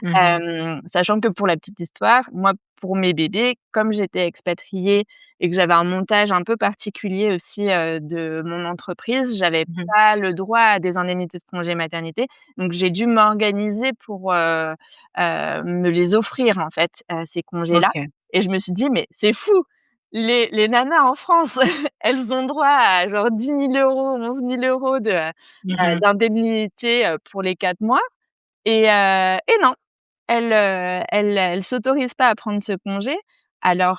Mmh mh. Sachant que pour la petite histoire, moi, pour mes bébés, comme j'étais expatriée et que j'avais un montage un peu particulier aussi, de mon entreprise, j'avais Mmh mh. pas le droit à des indemnités de congé maternité. Donc j'ai dû m'organiser pour, me les offrir, en fait, ces congés-là OK. et je me suis dit: «Mais c'est fou! Les nanas en France, elles ont droit à genre 10 000 €, 11 000 € Mmh mh. d'indemnité, pour les 4 mois et non, elles s'autorisent pas à prendre ce congé alors,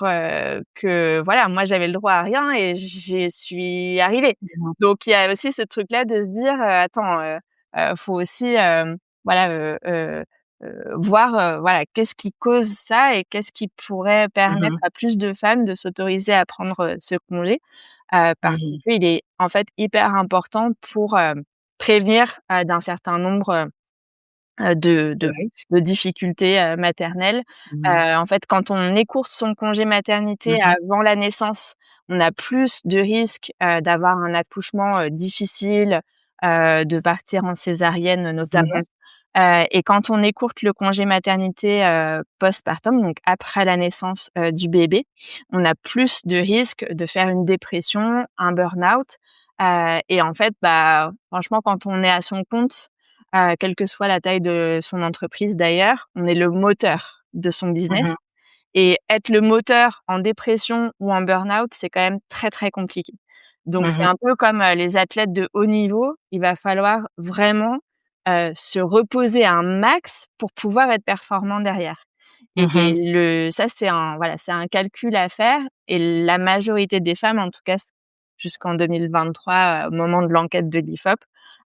que voilà, moi j'avais le droit à rien et j'y suis arrivée. Mmh mh. Donc il y a aussi ce truc-là de se dire, «Attends, faut aussi, voilà, voir, voilà, qu'est-ce qui cause ça et qu'est-ce qui pourrait Mmh permettre mh. à plus de femmes de s'autoriser à prendre, ce congé?» Parce Mmh mh. qu'il est en fait hyper important pour, prévenir, d'un certain nombre, de De de risque. de difficultés, maternelles. Mmh mh. En fait, quand on écourte son congé maternité Mmh mh. avant la naissance, on a plus de risques, d'avoir un accouchement, difficile, de partir en césarienne Mmh notamment. mh. Et quand on écourte le congé maternité, postpartum, donc après la naissance, du bébé, on a plus de risques de faire une dépression, un burn-out, et en fait, bah, franchement, quand on est à son compte, quelle que soit la taille de son entreprise d'ailleurs, on est le moteur de son Mmh business mh. et être le moteur en dépression ou en burn-out, c'est quand même très, très compliqué. Donc Mmh c'est mh. un peu comme, les athlètes de haut niveau, il va falloir vraiment, se reposer un max pour pouvoir être performant derrière. Et Mmh. ça c'est c'est un calcul à faire et la majorité des femmes, en tout cas jusqu'en 2023, au moment de l'enquête de l'IFOP,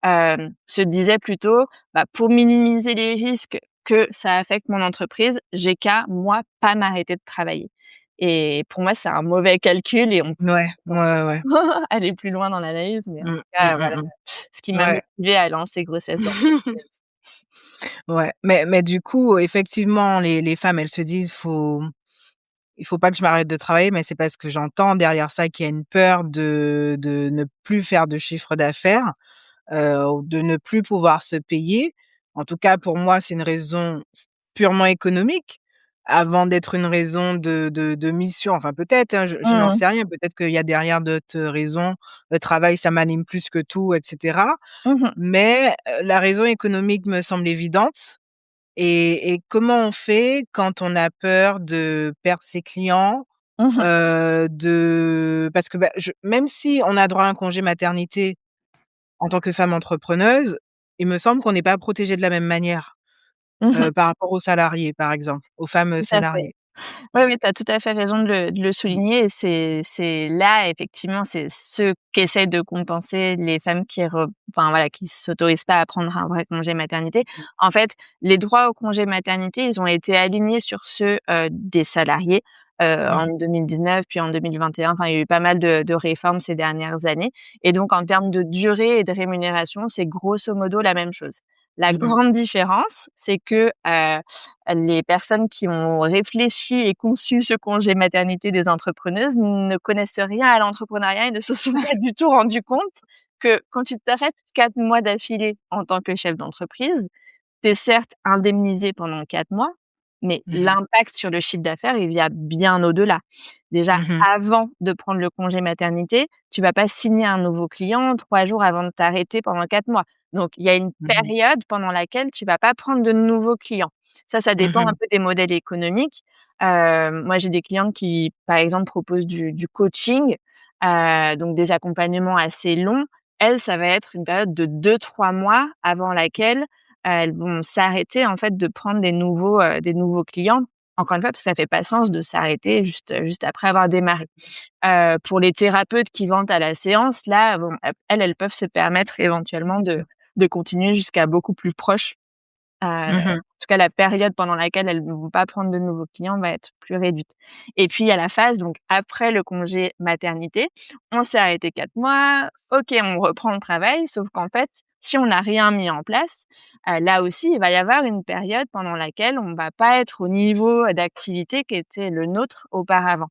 se disaient plutôt: «Bah, pour minimiser les risques que ça affecte mon entreprise, j'ai qu'à, moi, pas m'arrêter de travailler». Et pour moi, c'est un mauvais calcul et on Ouais, ouais, ouais. aller plus loin dans l'analyse, mais en Mmh. tout Mmh, cas, voilà, mmh mh. ce qui m'a Ouais. motivée à lancer Grossesse d'entrepreneuse. Ouais, mais du coup, effectivement, les femmes, elles se disent: Il faut pas que je m'arrête de travailler», mais c'est parce que j'entends derrière ça qu'il y a une peur de ne plus faire de chiffre d'affaires, ou de ne plus pouvoir se payer. En tout cas, pour moi, c'est une raison purement économique, avant d'être une raison de mission. Enfin peut-être, hein, je n'en Mmh. sais rien. Peut-être qu'il y a derrière d'autres raisons. Le travail, ça m'anime plus que tout et cetera. Mmh mh. Mais, la raison économique me semble évidente. Et comment on fait quand on a peur de perdre ses clients? Mmh mh. Parce que, bah, je même si on a droit à un congé maternité en tant que femme entrepreneuse, il me semble qu'on n'est pas protégé de la même manière, Mmh. par rapport aux salariés, par exemple, aux femmes, Tout à fait. salariées. Oui, oui, tu as tout à fait raison de le souligner et c'est là, effectivement, c'est ce qu'essayent de compenser les femmes qui s'autorisent pas à prendre un vrai congé maternité. Mmh. En fait, les droits au congé maternité, ils ont été alignés sur ceux, des salariés, Mmh. en 2019 puis en 2021. Enfin, il y a eu pas mal de réformes ces dernières années et donc en termes de durée et de rémunération, c'est grosso modo la même chose. La Mmh mh. grande différence, c'est que, les personnes qui ont réfléchi et conçu ce congé maternité des entrepreneuses ne connaissent rien à l'entrepreneuriat et ne se sont pas du tout rendues compte que quand tu t'arrêtes 4 mois d'affilée en tant que chef d'entreprise, tu es certes indemnisé pendant 4 mois, mais Mmh. l'impact sur le chiffre d'affaires, il y a bien au-delà. Déjà, Mmh. avant de prendre le congé maternité, tu vas pas signer un nouveau client 3 jours avant de t'arrêter pendant 4 mois. Donc il y a une Mmh. période pendant laquelle tu vas pas prendre de nouveaux clients. Ça dépend un Mmh. peu des modèles économiques. Moi, j'ai des clientes qui, par exemple, proposent du coaching, donc des accompagnements assez longs. Elles, ça va être une période de 2-3 mois avant laquelle elles vont s'arrêter en fait de prendre des nouveaux clients. Encore une fois, parce que ça fait pas sens de s'arrêter juste après avoir démarré. Pour les thérapeutes qui vendent à la séance, là, bon, elles peuvent se permettre éventuellement de continuer jusqu'à beaucoup plus proche. En Mmh. tout cas, la période pendant laquelle elles ne vont pas prendre de nouveaux clients va être plus réduite. Et puis il y a la phase donc après le congé maternité, on s'est arrêté 4 mois, OK, on reprend le travail, sauf qu'en fait, si on n'a rien mis en place, là aussi, il va y avoir une période pendant laquelle on va pas être au niveau d'activité qui était le nôtre auparavant.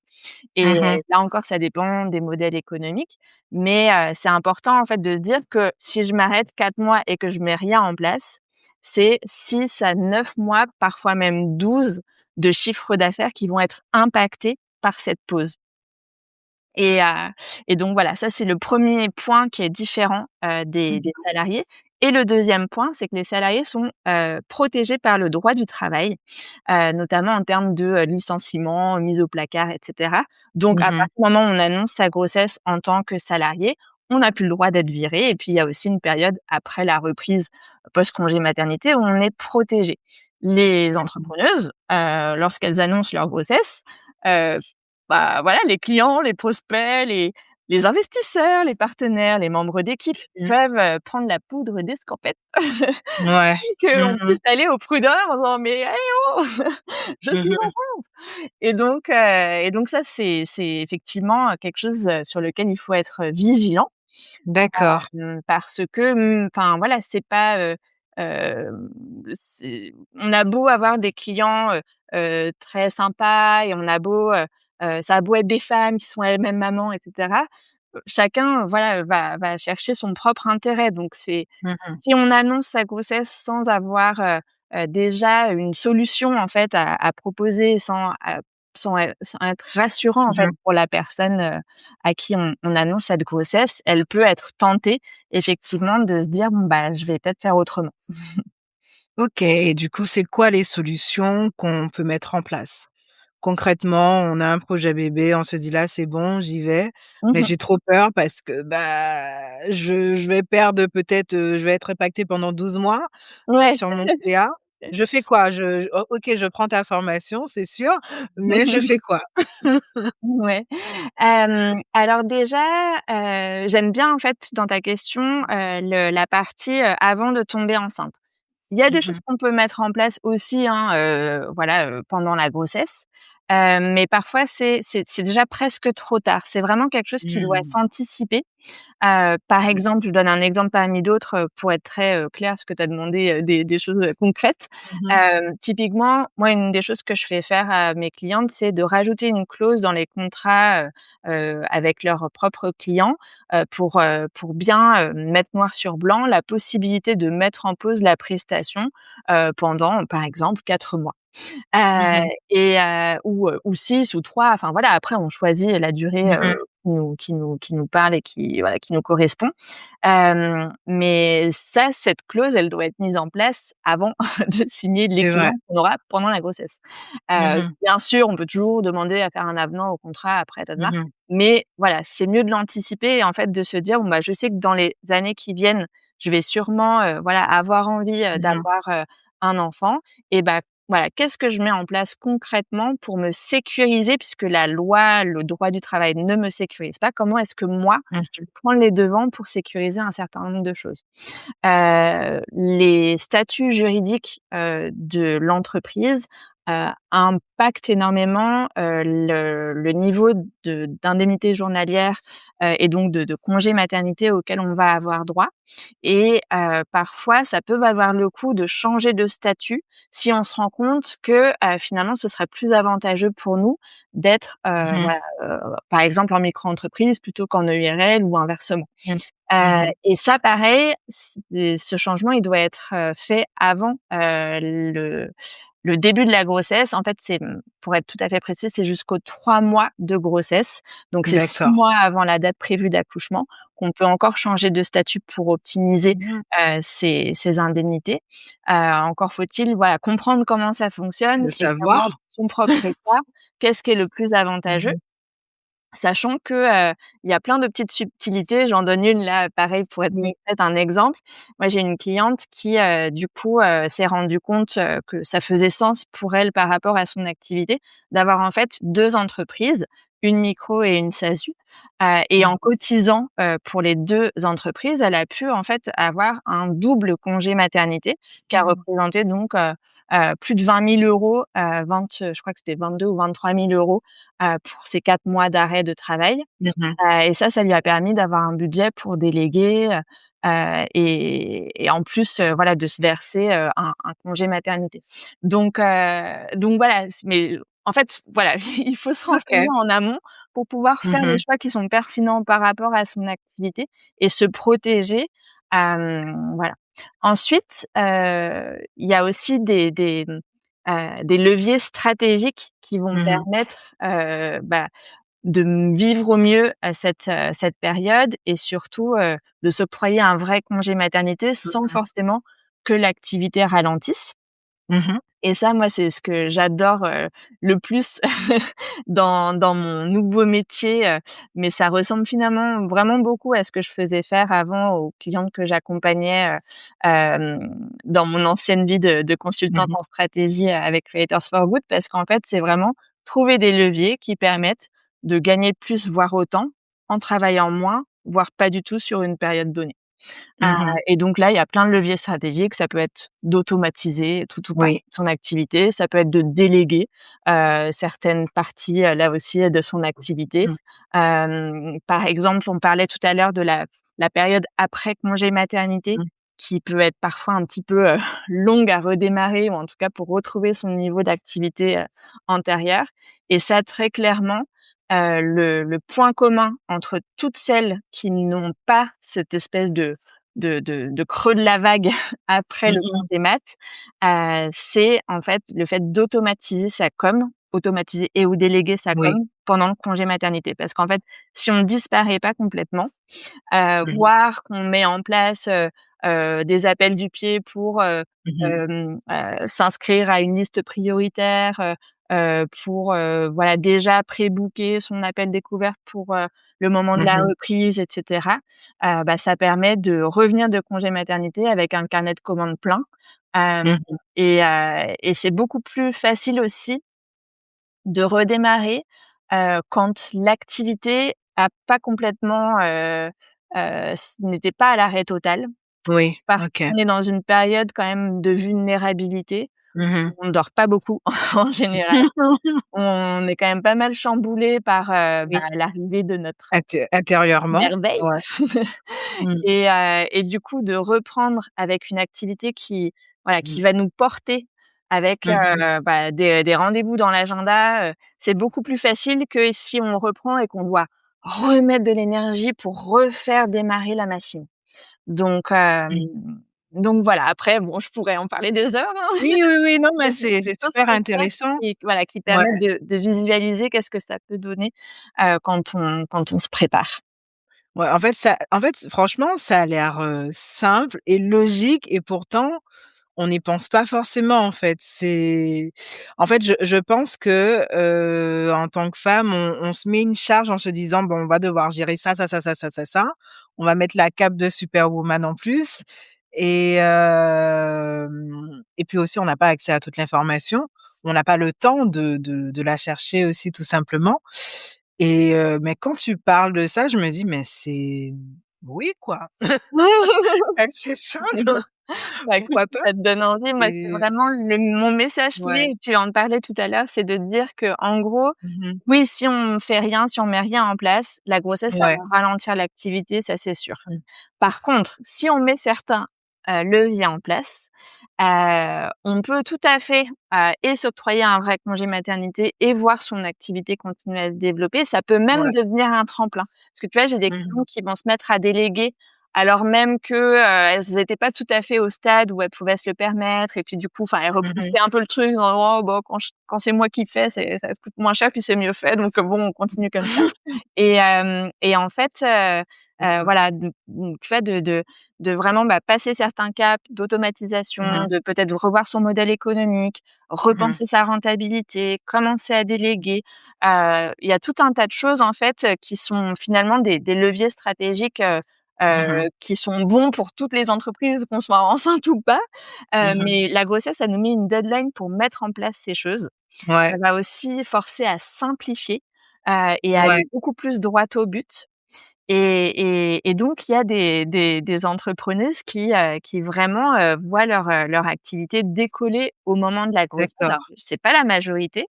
Et Mmh. là encore, ça dépend des modèles économiques, mais c'est important en fait de se dire que si je m'arrête 4 mois et que je mets rien en place, c'est 6 à 9 mois, parfois même 12 de chiffre d'affaires qui vont être impactés par cette pause. Et heu et donc voilà, ça c'est le premier point qui est différent, des Mmh. salariés et le deuxième point, c'est que les salariés sont, protégés par le droit du travail, notamment en termes de, licenciement, mise au placard et cetera. Donc à Mmh. partir du moment où on annonce sa grossesse en tant que salarié, on n'a plus le droit d'être viré et puis il y a aussi une période après la reprise post-congé maternité où on est protégé. Les entrepreneuses, lorsqu'elles annoncent leur grossesse, heu bah, voilà, les clients, les prospects, les investisseurs, les partenaires, les membres d'équipe Mmh. peuvent, prendre la poudre d'escampette Ouais. et qu'on Mmh. puisse aller au prud'homme en disant: «Mais eh oh! Je suis Mmh. enceinte!» Et donc ça, c'est effectivement, quelque chose, sur lequel il faut être, vigilant. D'accord. Parce que, enfin voilà, c'est pas, on a beau avoir des clients, très sympas et on a beau, ça a beau être des femmes qui sont elles-mêmes mamans et cetera, chacun, voilà, va chercher son propre intérêt. Donc Mmh. si on annonce sa grossesse sans avoir, déjà une solution en fait à proposer, sans être rassurant en fait Mmh. pour la personne, à qui on annonce cette grossesse, elle peut être tentée effectivement de se dire: «Bon bah, je vais peut-être faire autrement». OK, et du coup, c'est quoi les solutions qu'on peut mettre en place? concrètement, on a un projet bébé, on se dit: «Là, c'est bon, j'y vais», mais Mmh. j'ai trop peur parce que, je vais perdre peut-être, je vais être impactée pendant 12 mois Ouais. sur mon CA. Je fais quoi? OK, je prends ta formation, c'est sûr, mais je fais quoi? Ouais. Alors déjà, j'aime bien en fait dans ta question, le la partie, avant de tomber enceinte. Il y a des Mmh choses mh. qu'on peut mettre en place aussi, hein, voilà, pendant la grossesse, mais parfois c'est déjà presque trop tard. C'est vraiment quelque chose qui doit Mmh. s'anticiper. Par Mmh. exemple, je donne un exemple parmi d'autres, pour être très, claire, parce que tu as demandé, des choses, concrètes. Mmh mh. Typiquement, moi, une des choses que je fais faire à mes clientes, c'est de rajouter une clause dans les contrats, avec leurs propres clients, pour bien, mettre noir sur blanc la possibilité de mettre en pause la prestation, pendant, par exemple, 4 mois. Mmh Heu mh. ou 6 ou 3, enfin voilà, après on choisit la durée, Mmh mh. qui nous parle et qui voilà, qui nous correspond. Mais ça, cette clause, elle doit être mise en place avant de signer les C'est vrai. clients qu'on aura pendant la grossesse. Mmh mh. Bien sûr, on peut toujours demander à faire un avenant au contrat après Mmh tadana, mh. mais voilà, c'est mieux de l'anticiper et en fait de se dire: «Bon, bah, je sais que dans les années qui viennent, je vais sûrement, voilà, avoir envie, Mmh mh. d'avoir, un enfant et bah, voilà, qu'est-ce que je mets en place concrètement pour me sécuriser puisque la loi, le droit du travail ne me sécurise pas? Comment est-ce que moi, Mmh je mh. peux prendre les devants pour sécuriser un certain nombre de choses? Les statuts juridiques, de l'entreprise, impactent énormément, le niveau d'indemnité journalière, et donc de congé maternité auquel on va avoir droit et parfois ça peut valoir le coup de changer de statut si on se rend compte que, finalement ce serait plus avantageux pour nous d'être, Mmh. voilà, par exemple en micro-entreprise plutôt qu'en EURL ou inversement. Mmh. Mmh mh. Et ça pareil, ce changement, il doit être, fait avant, le début de la grossesse. En fait, pour être tout à fait précis, c'est jusqu'aux 3 mois de grossesse. Donc c'est 6 D'accord. mois avant la date prévue d'accouchement qu'on peut encore changer de statut pour optimiser, Mmh mh. ses indemnités. Encore faut-il, voilà, comprendre comment ça fonctionne De et savoir savoir. dans son propre état, qu'est-ce qui est le plus Mmh avantageux. mh. Sachant que, il y a plein de petites subtilités. J'en donne une là, pareil pour être Oui. concrète, un exemple. Moi, j'ai une cliente qui, du coup, s'est rendue compte, que ça faisait sens pour elle par rapport à son activité, d'avoir en fait 2 entreprises, une micro et une SASU, et Mmh. en cotisant, pour les 2 entreprises, elle a pu en fait avoir un double congé maternité qui a Mmh. représenté donc, plus de 20 000 €, 20 je crois que c'était 22 ou 23 000 €, pour ces 4 mois d'arrêt de travail, Mmh mh. et ça lui a permis d'avoir un budget pour déléguer, et en plus, voilà, de se verser, un congé maternité. Donc voilà, mais en fait, voilà, il faut se renseigner OK. en amont pour pouvoir Mmh faire des mh. choix qui sont pertinents par rapport à son activité et se protéger, voilà. Ensuite, il y a aussi des leviers stratégiques qui vont Mmh mh. permettre, de vivre au mieux, cette période et surtout, de s'octroyer un vrai congé maternité Mmh sans mh. forcément que l'activité ralentisse Mmh mh. et ça, moi, c'est ce que j'adore, le plus dans mon nouveau métier, mais ça ressemble finalement vraiment beaucoup à ce que je faisais faire avant aux clientes que j'accompagnais, dans mon ancienne vie de Mmh consultante mh. en stratégie, avec Creators for Good parce qu'en fait, c'est vraiment trouver des leviers qui permettent de gagner plus, voire autant, en travaillant moins, voire pas du tout sur une période donnée. Heu Mmh mh. et donc là, il y a plein de leviers stratégiques. Ça peut être d'automatiser tout ou partie Oui. de son activité. Ça peut être de déléguer, certaines parties, là aussi, de son activité. Mmh. Par exemple, on parlait tout à l'heure de la période après congé maternité Mmh. qui peut être parfois un petit peu, longue à redémarrer ou en tout cas pour retrouver son niveau d'activité, antérieur et ça, très clairement, le point commun entre toutes celles qui n'ont pas cette espèce de creux de la vague après Mmh le mh. congé mat, c'est en fait le fait d'automatiser sa com, automatiser et ou déléguer sa com Oui. pendant le congé maternité. Parce qu'en fait, si on ne disparaît pas complètement, Mmh mh. voire qu'on met en place, des appels du pied pour, Mmh mh. s'inscrire à une liste prioritaire, pour, voilà, déjà pré-booker son appel découverte pour, le moment de la Mmh. reprise et cetera, bah, ça permet de revenir de congé maternité avec un carnet de commandes plein, hem Mmh. et c'est beaucoup plus facile aussi de redémarrer, quand l'activité a pas complètement, n'était pas à l'arrêt total. Oui, Parce OK. qu'on est dans une période quand même de vulnérabilité. Mmh. On ne dort pas beaucoup en général. On est quand même pas mal chamboulé par, bah, Oui, l'arrivée de notre intérieurement, merveille. ouais. Mmh. Et du coup, de reprendre avec une activité qui, voilà, Mmh. qui va nous porter avec, Mmh mh. bah, des rendez-vous dans l'agenda, c'est beaucoup plus facile que si on reprend et qu'on doit remettre de l'énergie pour refaire démarrer la machine. Donc Mmh. donc voilà, après bon, je pourrais en parler des heures, hein. Oui, oui, oui, non, Il y mais a des c'est petites choses super concrètes intéressant. qui voilà, qui Ouais. permettent de visualiser qu'est-ce que ça peut donner, quand on se prépare. Ouais, en fait, franchement, ça a l'air, simple et logique et pourtant, on n'y pense pas forcément, en fait. En fait, je pense que, en tant que femme, on se met une charge en se disant: «Bon, on va devoir gérer ça, ça, ça, ça, ça, ça, ça. On va mettre la cape de superwoman en plus» et puis aussi, on n'a pas accès à toute l'information. On n'a pas le temps de la chercher aussi, tout simplement mais quand tu parles de ça, je me dis: «Mais c'est oui, quoi, c'est simple, Bah, écoute, pourquoi si pas?» ça te donne envie, moi, c'est et vraiment mon message clé ouais. et tu en parlais tout à l'heure, c'est de dire qu'en gros, Mmh mh. oui, si on fait rien, si on met rien en place, la grossesse, ça Ouais. va ralentir l'activité, ça, c'est sûr. Mmh. Par contre, si on met certains, leviers en place, on peut tout à fait, et s'octroyer un vrai congé maternité et voir son activité continuer à se développer. Ça peut même Ouais. devenir un tremplin. Parce que tu vois, j'ai des Mmh clients mh. qui vont se mettre à déléguer alors même que, elles étaient pas tout à fait au stade où elles pouvaient se le permettre et puis du coup, enfin, elles Mmh mh. repoussaient un peu le truc en: «Oh bah, quand c'est moi qui fais, ça coûte moins cher puis c'est mieux fait donc bon, on continue comme ça». Et en fait, Mmh. voilà, tu vois, de vraiment, bah, passer certains caps Mmh d'automatisation, mh. de peut-être revoir son modèle économique, Mmh mh. repenser sa rentabilité, commencer à déléguer. Il y a tout un tas de choses, en fait, qui sont finalement des leviers stratégiques, Mmh mh. qui sont bons pour toutes les entreprises, qu'on soit enceinte ou pas. Mmh mh. Mais la grossesse, ça nous met une deadline pour mettre en place ces choses. Ouais, Ça va aussi forcer à simplifier, et à ouais, aller beaucoup plus droit au but. Et donc il y a des entrepreneuses qui vraiment, voient leur activité décoller au moment de la grossesse. d'accord. Alors c'est pas la majorité,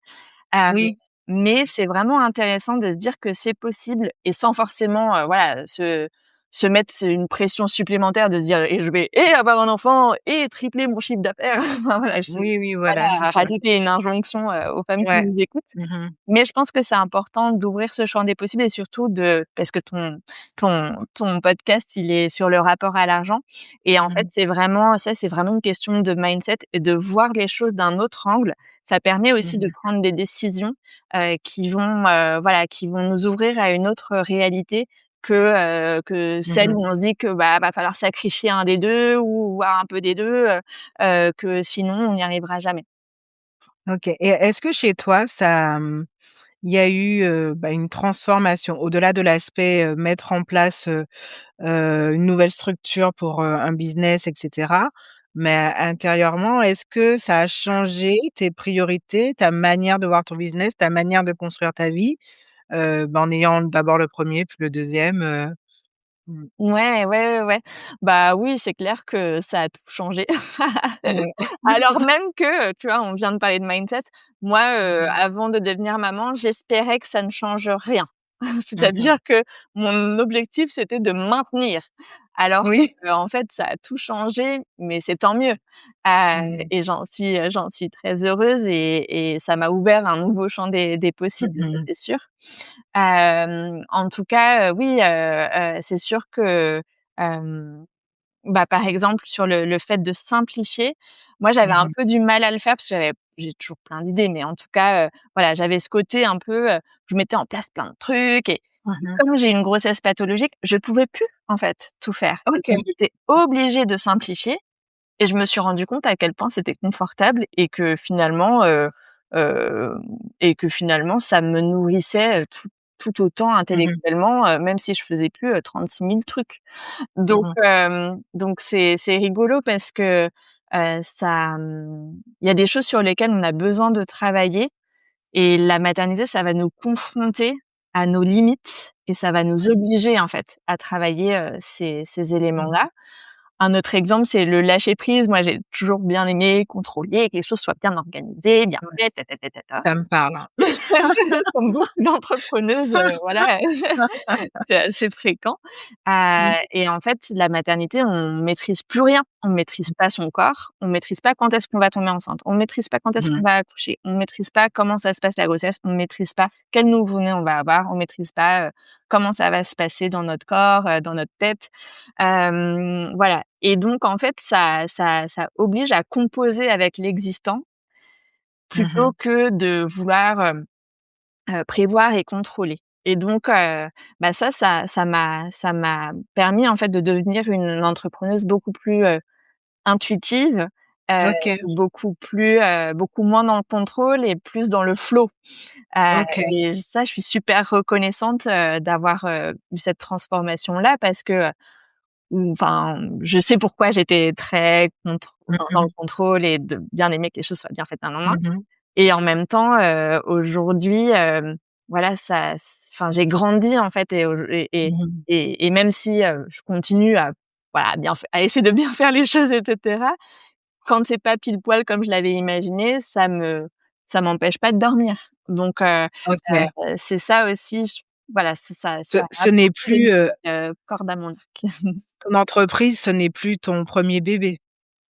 hem, Oui. mais c'est vraiment intéressant de se dire que c'est possible et sans forcément, voilà, se mettre une pression supplémentaire de se dire: «Et je vais avoir un enfant et tripler mon chiffre d'affaires». Enfin voilà, je Oui, oui, voilà, c'est voilà, ça. rajouter une injonction, aux femmes qui Ouais. nous écoutent. Mmh mh. Mais je pense que c'est important d'ouvrir ce champ des possibles et surtout parce que ton podcast, il est sur le rapport à l'argent et en Mmh fait, mh. c'est vraiment une question de mindset et de voir les choses d'un autre angle. Ça permet aussi de Mmh. prendre des décisions, qui vont, voilà, qui vont nous ouvrir à une autre réalité que Mmh celle mh. où on se dit que, bah, va falloir sacrifier un des 2 ou voir un peu des 2, que sinon on n'y arrivera jamais. OK et est-ce que chez toi, il y a eu, bah, une transformation au-delà de l'aspect, mettre en place, une nouvelle structure pour, un business et cetera. Mais intérieurement, est-ce que ça a changé tes priorités, ta manière de voir ton business, ta manière de construire ta vie, bah, en ayant d'abord le premier puis le deuxième mmh, Ouais, ouais, ouais, ouais. Bah, oui, c'est clair que ça a tout changé. ouais. Alors même que, tu vois, on vient de parler de mindset. Moi, Mmh. avant de devenir maman, j'espérais que ça ne change rien. Mmh mh. C'est-à-dire que mon objectif, c'était de maintenir. Alors Oui. qu'en fait, ça a tout changé, mais c'est tant mieux. Mmh mh. Et j'en suis très heureuse et ça m'a ouvert un nouveau champ des possibles, ça Mmh. c'est sûr. En tout cas, oui, c'est sûr que, hem, bah, par exemple, sur le fait de simplifier, moi, j'avais un Mmh. peu du mal à le faire parce que j'ai toujours plein d'idées, mais en tout cas, voilà, j'avais ce côté un peu, je mettais en place plein de trucs et Mmh. comme j'ai une grossesse pathologique, je pouvais plus, en fait, tout faire. OK. Donc j'étais obligée de simplifier et je me suis rendu compte à quel point c'était confortable et que finalement, heu et que finalement ça me nourrissait, tout autant Mmh. intellectuellement, même si je faisais plus, 36 000 trucs. Mmh. Donc c'est rigolo parce que, il y a des choses sur lesquelles on a besoin de travailler et la maternité, ça va nous confronter à nos limites et ça va nous obliger, en fait, à travailler, ces Mmh. éléments-là. Un autre exemple, c'est le lâcher prise. Moi, j'ai toujours bien aimé contrôler, que les choses soient bien organisées, bien Ouais, faites, ta ta ta ta ta. ça me parle, hein. Comme beaucoup d'entrepreneuses, voilà, c'est assez fréquent. Mmh. Et en fait, la maternité, on maîtrise plus rien. On maîtrise pas son corps, on maîtrise pas quand est-ce qu'on va tomber enceinte, on maîtrise pas quand est-ce qu'on Mmh. va accoucher, on maîtrise pas comment ça se passe la grossesse, on maîtrise pas quel nouveau-né on va avoir, on maîtrise pas, comment ça va se passer dans notre corps, dans notre tête. Voilà et donc en fait, ça oblige à composer avec l'existant plutôt Mmh. que de vouloir, prévoir et contrôler et donc bah, ça m'a permis, en fait, de devenir une entrepreneuse beaucoup plus, intuitive, heu, OK, beaucoup moins dans le contrôle et plus dans le flow, heu OK. et ça, je suis super reconnaissante, d'avoir, eu cette transformation-là parce que, enfin, je sais pourquoi j'étais très dans le Mmh. contrôle et de bien aimer que les choses soient bien faites, nin nin nin. Mmh. Et en même temps, aujourd'hui, voilà, enfin, j'ai grandi en fait Mmh. et même si, je continue à voilà, à essayer de bien faire les choses et cetera, quand c'est pas pile poil comme je l'avais imaginé, ça m'empêche pas de dormir. Donc OK. c'est ça aussi, voilà, c'est ça Ce ça a ce n'est apporté une plus, corde à mon arc. ton entreprise, ce n'est plus ton premier bébé.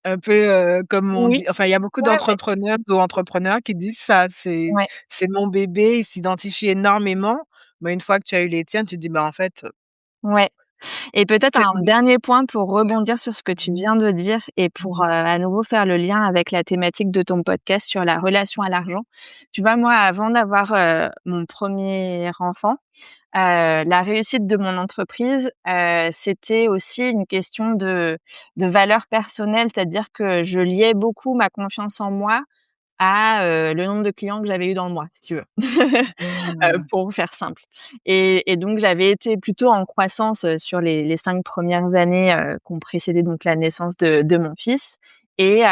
Un peu, comme on Oui, dit enfin, il y a beaucoup ouais, ouais, d'entrepreneurs ou entrepreneurs qui disent ça, ouais. c'est mon bébé, ils s'identifient énormément, mais une fois que tu as eu les tiens, tu te dis: «Bah, en fait, Ouais. Et peut-être c'est un oui». dernier point pour rebondir sur ce que tu Mmh viens de dire et mh. pour, Mmh. à nouveau faire le lien avec la thématique de ton podcast sur la relation à l'argent. Tu vois, moi, avant d'avoir, mon premier enfant, la réussite de mon entreprise, c'était aussi une question de valeurs personnelles. C'est-à-dire que je liais beaucoup ma confiance en moi à, le nombre de clients que j'avais eu dans le mois, si tu veux. Mmh. Pour faire simple et donc j'avais été plutôt en croissance, sur les 5 premières années, qui ont précédé donc la naissance de mon fils et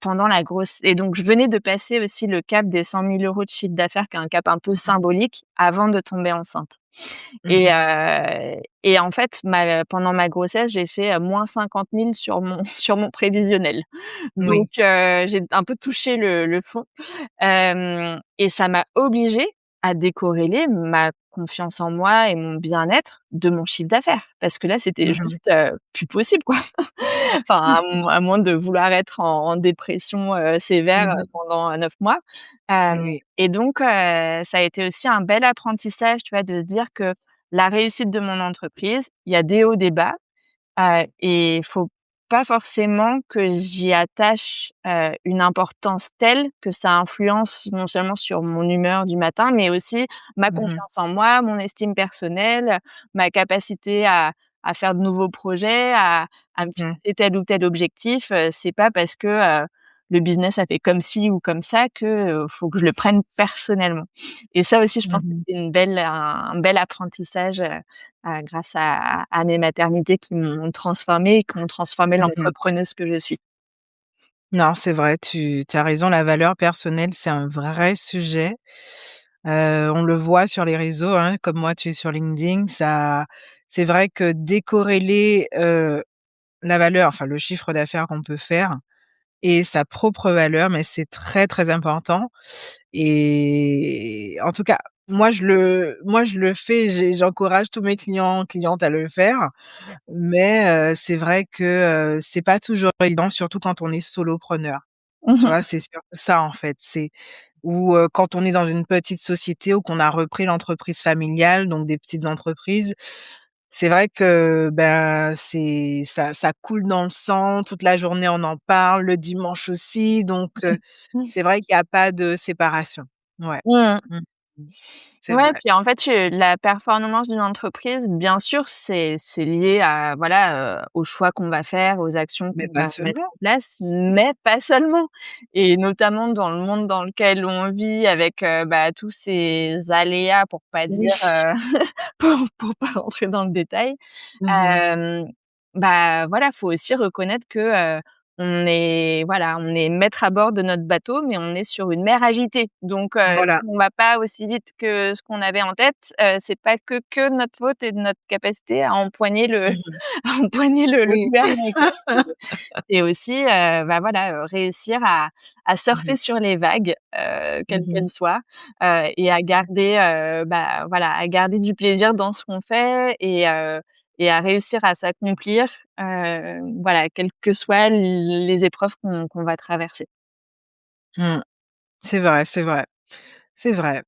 pendant la grosse et donc je venais de passer aussi le cap des 100 000 € de chiffre d'affaires, qui est un cap un peu symbolique, avant de tomber enceinte Mmh et mh. en fait, pendant ma grossesse, j'ai fait, moins 50 000 sur mon sur mon prévisionnel. Donc Oui. j'ai un peu touché le fond. Et ça m'a obligée à décorréler ma confiance en moi et mon bien-être de mon chiffre d'affaires. Parce que là, c'était Mmh mh. juste, plus possible, quoi. Enfin, à moins de vouloir être en dépression, sévère, Mmh mh. pendant, 9 mois. Oui. Et donc ça a été aussi un bel apprentissage, tu vois, de se dire que la réussite de mon entreprise, il y a des hauts, des bas. Et faut pas forcément que j'y attache, une importance telle que ça influence non seulement sur mon humeur du matin, mais aussi ma Mmh mh. confiance en moi, mon estime personnelle, ma capacité à faire de nouveaux projets, à me Mmh. fixer tel ou tel objectif. C'est pas parce que, le business a fait comme ci ou comme ça que, faut que je le prenne personnellement. Et ça aussi, je Mmh pense que mh. c'est un bel apprentissage, grâce à mes maternités qui m'ont transformée et qui ont transformé Mmh mh. l'entrepreneuse que je suis. Non, c'est vrai, tu as raison, la valeur personnelle, c'est un vrai sujet. On le voit sur les réseaux, hein, comme moi, tu es sur LinkedIn, ça c'est vrai que décorréler, la valeur, enfin le chiffre d'affaires qu'on peut faire et sa propre valeur, mais c'est très, très important et en tout cas, moi je le fais, j'encourage tous mes clientes à le faire, mais c'est vrai que, c'est pas toujours évident, surtout quand on est solopreneur. Tu Mmh vois? C'est surtout ça, en fait, c'est ou quand on est dans une petite société ou qu'on a repris l'entreprise familiale, donc des petites entreprises, c'est vrai que, ben, c'est ça coule dans le sang, toute la journée on en parle, le dimanche aussi, donc mh. c'est vrai qu'il y a pas de séparation. Ouais. Mmh. Mmh. Mmh. C'est Ouais, vrai. puis en fait, la performance d'une entreprise, bien sûr, c'est lié à voilà, aux choix qu'on va faire, aux actions Mais qu'on pas va mettre seulement. en place, mais pas seulement et notamment dans le monde dans lequel on vit avec, bah, tous ces aléas pour pas Oui. dire, pour pas rentrer dans le détail, Mmh mh. hem, bah, voilà, faut aussi reconnaître que, on est voilà, on est maître à bord de notre bateau, mais on est sur une mer agitée. Donc, Voilà. si on va pas aussi vite que ce qu'on avait en tête, c'est pas que de notre faute et de notre capacité à empoigner le Mmh mh. à empoigner le Oui. gouvernail avec notre coude. C'est aussi, bah, voilà, réussir à Mmh surfer mh. sur les vagues, Mmh quelles mh. qu'elles soient, et à garder, bah, voilà, à garder du plaisir dans ce qu'on fait et à réussir à s'accomplir, voilà, quelles que soient les épreuves qu'on va traverser. Mmh. C'est vrai, c'est vrai, c'est vrai.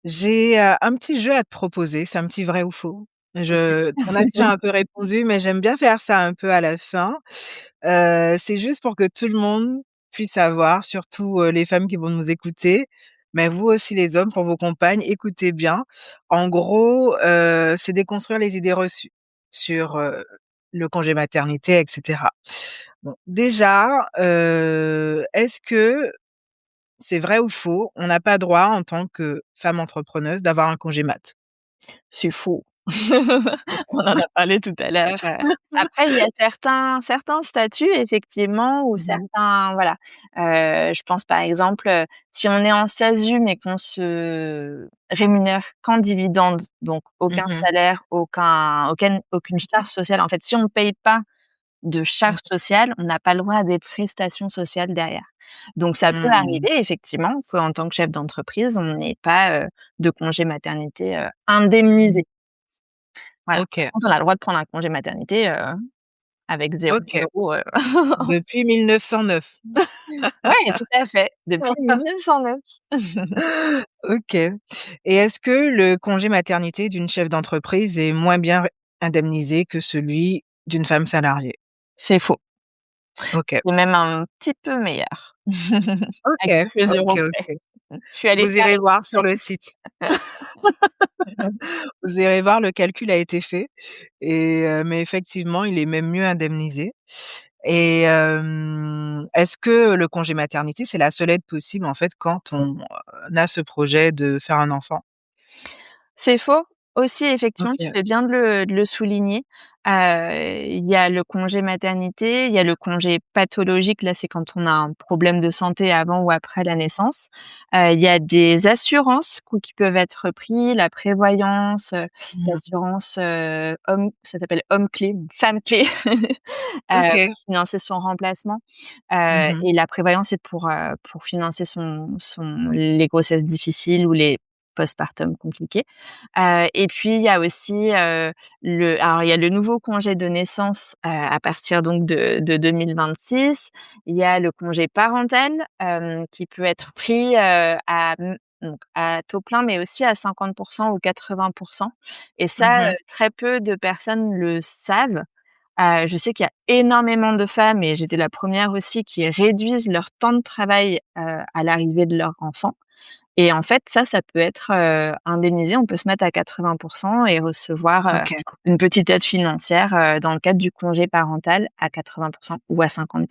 J'ai, un petit jeu à te proposer, c'est un petit vrai ou faux. Je Tu en as déjà un peu répondu, mais j'aime bien faire ça un peu à la fin. C'est juste pour que tout le monde puisse savoir, surtout, les femmes qui vont nous écouter, mais vous aussi les hommes, pour vos compagnes, écoutez bien. En gros, c'est déconstruire les idées reçues sur, le congé maternité et cetera. Bon, déjà, est-ce que c'est vrai ou faux, on n'a pas droit en tant que femme entrepreneuse d'avoir un congé mat? C'est faux. On en a parlé tout à l'heure, après il y a certains statuts effectivement ou Mmh mh. certains voilà, je pense par exemple, si on est en SASU mais qu'on se rémunère qu'en dividendes, donc aucun Mmh mh. salaire, aucune charge sociale. En fait, si on ne paye pas de charges Mmh. sociales, on n'a pas le droit à des prestations sociales derrière. Donc ça peut Mmh. arriver effectivement qu'en tant que chef d'entreprise, on n'ait pas, de congé maternité, indemnisé. Mmh. Voilà. OK, Par contre, on a le droit de prendre un congé maternité, avec 0 OK. €. Depuis 1909. Ouais, tout à fait, depuis 1909. OK, et est-ce que le congé maternité d'une chef d'entreprise est moins bien indemnisé que celui d'une femme salariée? C'est faux. OK. C'est même un petit peu meilleur. À OK, quelques OK, euros près. OK. Je suis allée Vous faire irez les voir sur le site. Vous irez voir, le calcul a été fait et mais effectivement, il est même mieux indemnisé et est-ce que le congé maternité, c'est la seule aide possible, en fait, quand on a ce projet de faire un enfant? C'est faux. Aussi, effectivement, tu OK. fais bien de le souligner. Il y a le congé maternité, il y a le congé pathologique, là, c'est quand on a un problème de santé avant ou après la naissance. Il y a des assurances qui peuvent être pris, la prévoyance, Mmh mh. l'assurance, homme ça s'appelle homme clé ou femme clé, OK. pour financer son remplacement. Mmh mh. Et la prévoyance, c'est pour financer les grossesses difficiles ou les postpartum compliqués. Et puis il y a aussi, il y a le nouveau congé de naissance, à partir donc de 2026. Il y a le congé parental, qui peut être pris, donc à taux plein, mais aussi à 50 ou 80. Et ça, Mmh mh. très peu de personnes le savent. Je sais qu'il y a énormément de femmes et j'étais la première aussi qui réduisent leur temps de travail, à l'arrivée de leur enfant et en fait ça peut être, indemnisé. On peut se mettre à 80 et recevoir, OK. une petite aide financière, dans le cadre du congé parental à 80 ou à 50.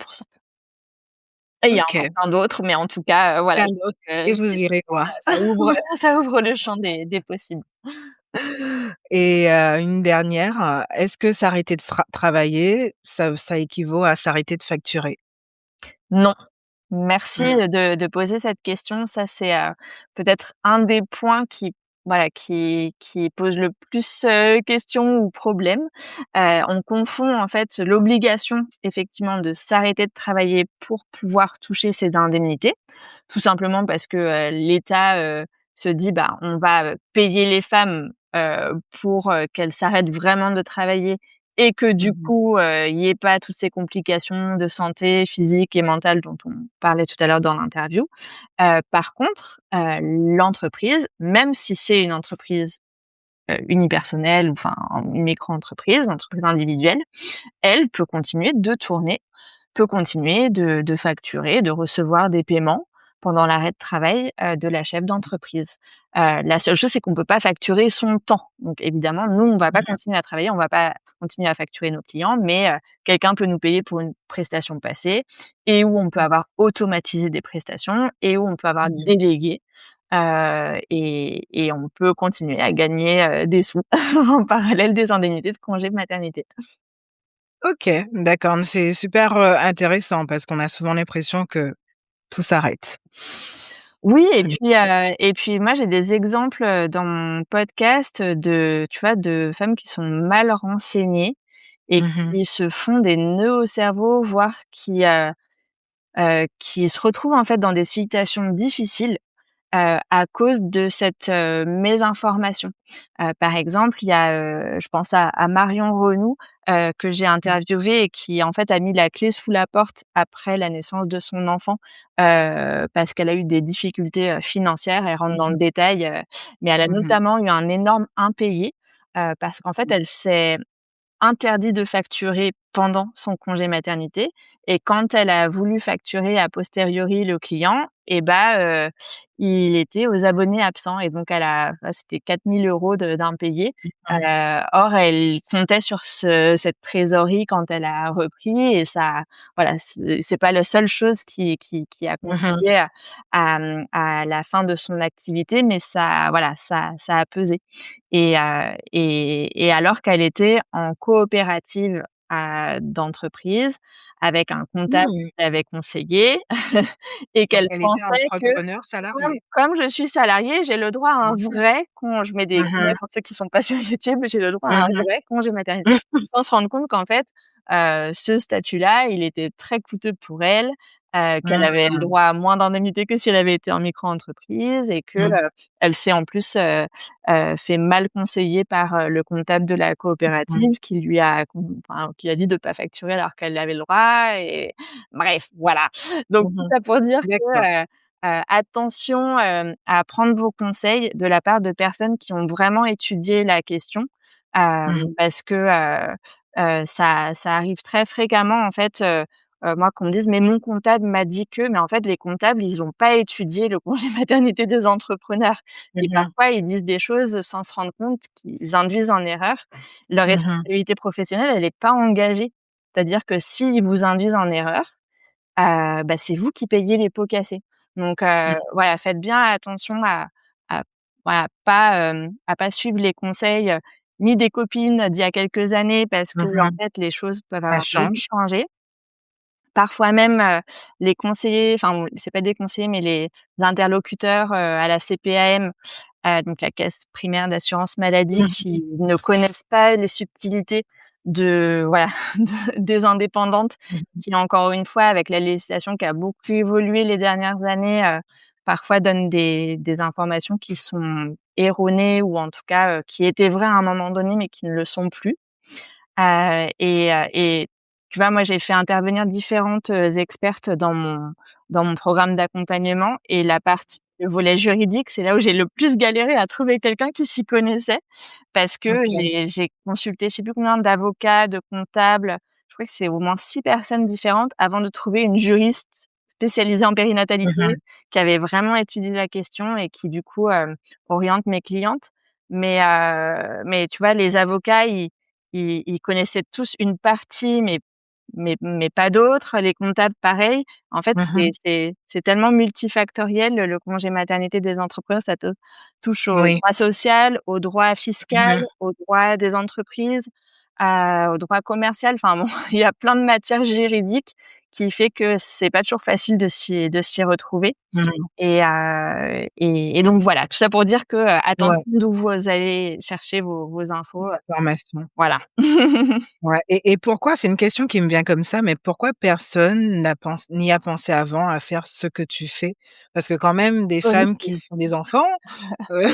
Et il y a encore OK. plein d'autres, mais en tout cas, voilà, Plein d'autres et vous irez voir. ça ouvre ça ouvre le champ des possibles. Et une dernière, est-ce que s'arrêter de travailler, ça équivaut à s'arrêter de facturer? Non. Merci Mmh. de poser cette question. Ça, c'est, peut-être un des points qui voilà, qui pose le plus, question ou problème. On confond, en fait, l'obligation, effectivement, de s'arrêter de travailler pour pouvoir toucher ces indemnités. Tout simplement parce que, l'État, se dit: «Bah, on va, payer les femmes, pour, qu'elles s'arrêtent vraiment de travailler et que Mmh du mh. coup, il y ait pas toutes ces complications de santé physique et mentale dont on parlait tout à l'heure dans l'interview. Par contre, l'entreprise, même si c'est une entreprise, unipersonnelle ou enfin une micro-entreprise, entreprise individuelle, elle peut continuer de tourner, peut continuer de facturer, de recevoir des paiements pendant l'arrêt de travail, de la chef d'entreprise. La seule chose, c'est qu'on peut pas facturer son temps. Donc évidemment, nous, on va pas Mmh. continuer à travailler, on va pas continuer à facturer nos clients, mais quelqu'un peut nous payer pour une prestation passée et où on peut avoir automatisé des prestations et où on peut avoir Mmh. délégué, et on peut continuer à gagner, des sous en parallèle des indemnités de congé de maternité. OK, d'accord, c'est super, intéressant parce qu'on a souvent l'impression que tout s'arrête. Oui et puis moi j'ai des exemples, dans mon podcast, de tu vois, de femmes qui sont mal renseignées et Mmh. qui se font des nœuds au cerveau, voire qui se retrouvent en fait dans des situations difficiles à cause de cette, mésinformation. Par exemple, il y a, je pense à Marion Renou, que j'ai interviewée et qui, en fait, a mis la clé sous la porte après la naissance de son enfant, parce qu'elle a eu des difficultés, financières. Elle rentre Mmh dans le mh. détail, mais elle a Mmh. notamment eu un énorme impayé, parce qu'en fait, elle s'est interdit de facturer pendant son congé maternité et quand elle a voulu facturer a posteriori le client et bah, il était aux abonnés absents et donc c'était 4 000 € de d'impayés. Mmh. Or elle comptait sur cette trésorerie quand elle a repris et ça voilà, c'est pas la seule chose qui a Mmh. contribué à la fin de son activité, mais ça voilà, ça a pesé. Et alors qu'elle était en coopérative, d'entreprise avec un comptable Mmh. qui l'avait conseillée et Donc qu'elle elle était pensait que entrepreneur comme salarié? comme je suis salariée, j'ai le droit à un Mmh. vrai con je mets des guillemets Mmh. pour ceux qui sont pas sur YouTube, j'ai le droit à un Mmh. vrai congé maternité. Sans se rendre compte qu'en fait, ce statut-là, il était très coûteux pour elle, qu'elle avait le Mmh. droit à moins d'indemnités que si elle avait été en micro-entreprise et que, Mmh. elle s'est en plus, fait mal conseiller par, le comptable de la Mmh. coopérative qui lui a dit de pas facturer alors qu'elle avait le droit et bref, voilà. Donc tout Mmh. ça pour dire D'accord. que, attention, à prendre vos conseils de la part de personnes qui ont vraiment étudié la question, Mmh. parce que, ça arrive très fréquemment en fait, moi qu'on me dise: «Mais mon comptable m'a dit que», mais en fait les comptables, ils ont pas étudié le congé maternité des entrepreneurs et Mmh. parfois ils disent des choses sans se rendre compte qu'ils induisent en erreur. Leur Mmh. responsabilité professionnelle, elle est pas engagée. C'est-à-dire que s'ils vous induisent en erreur, bah, c'est vous qui payez les pots cassés. Donc Mmh. voilà, faites bien attention à voilà, à pas suivre les conseils, ni des copines d'il y a quelques années parce que en Mmh. fait, les choses peuvent Ça avoir vite change. changé. Parfois même, les conseillers, enfin bon, c'est pas des conseillers, mais les interlocuteurs, à la CPAM, donc la caisse primaire d'assurance maladie, Mmh. qui ne connaissent pas les subtilités de voilà, des indépendantes Mmh. qui, encore une fois, avec la législation qui a beaucoup évolué les dernières années, parfois donnent des informations qui sont erronées ou en tout cas, qui étaient vraies à un moment donné, mais qui ne le sont plus. Et tu vois, moi, j'ai fait intervenir différentes, expertes dans mon programme d'accompagnement et la partie le volet juridique, c'est là où j'ai le plus galéré à trouver quelqu'un qui s'y connaissait parce que OK. j'ai consulté je sais plus combien d'avocats, de comptables, je crois que c'est au moins 6 personnes différentes avant de trouver une juriste spécialisée en périnatalité Mmh. qui avait vraiment étudié la question et qui du coup, oriente mes clientes. Mais tu vois, les avocats, ils connaissaient tous une partie, mais pas d'autres. Les comptables, pareil. En fait, Mmh. c'est tellement multifactoriel, le congé maternité des entrepreneurs. Ça te touche au Oui. droit social, au droit fiscal, Mmh. au droit des entreprises, au droit commercial. Enfin bon, il y a plein de matières juridiques qui fait que c'est pas toujours facile de s'y retrouver. Mmh. Et donc voilà, tout ça pour dire que, attention Ouais, d'où vous allez chercher vos infos, formation. voilà. Ouais, et pourquoi c'est une question qui me vient comme ça, mais pourquoi personne n'y a pensé avant à faire ce que tu fais? Parce que quand même des femmes qui Honnêteté. font des enfants, heu,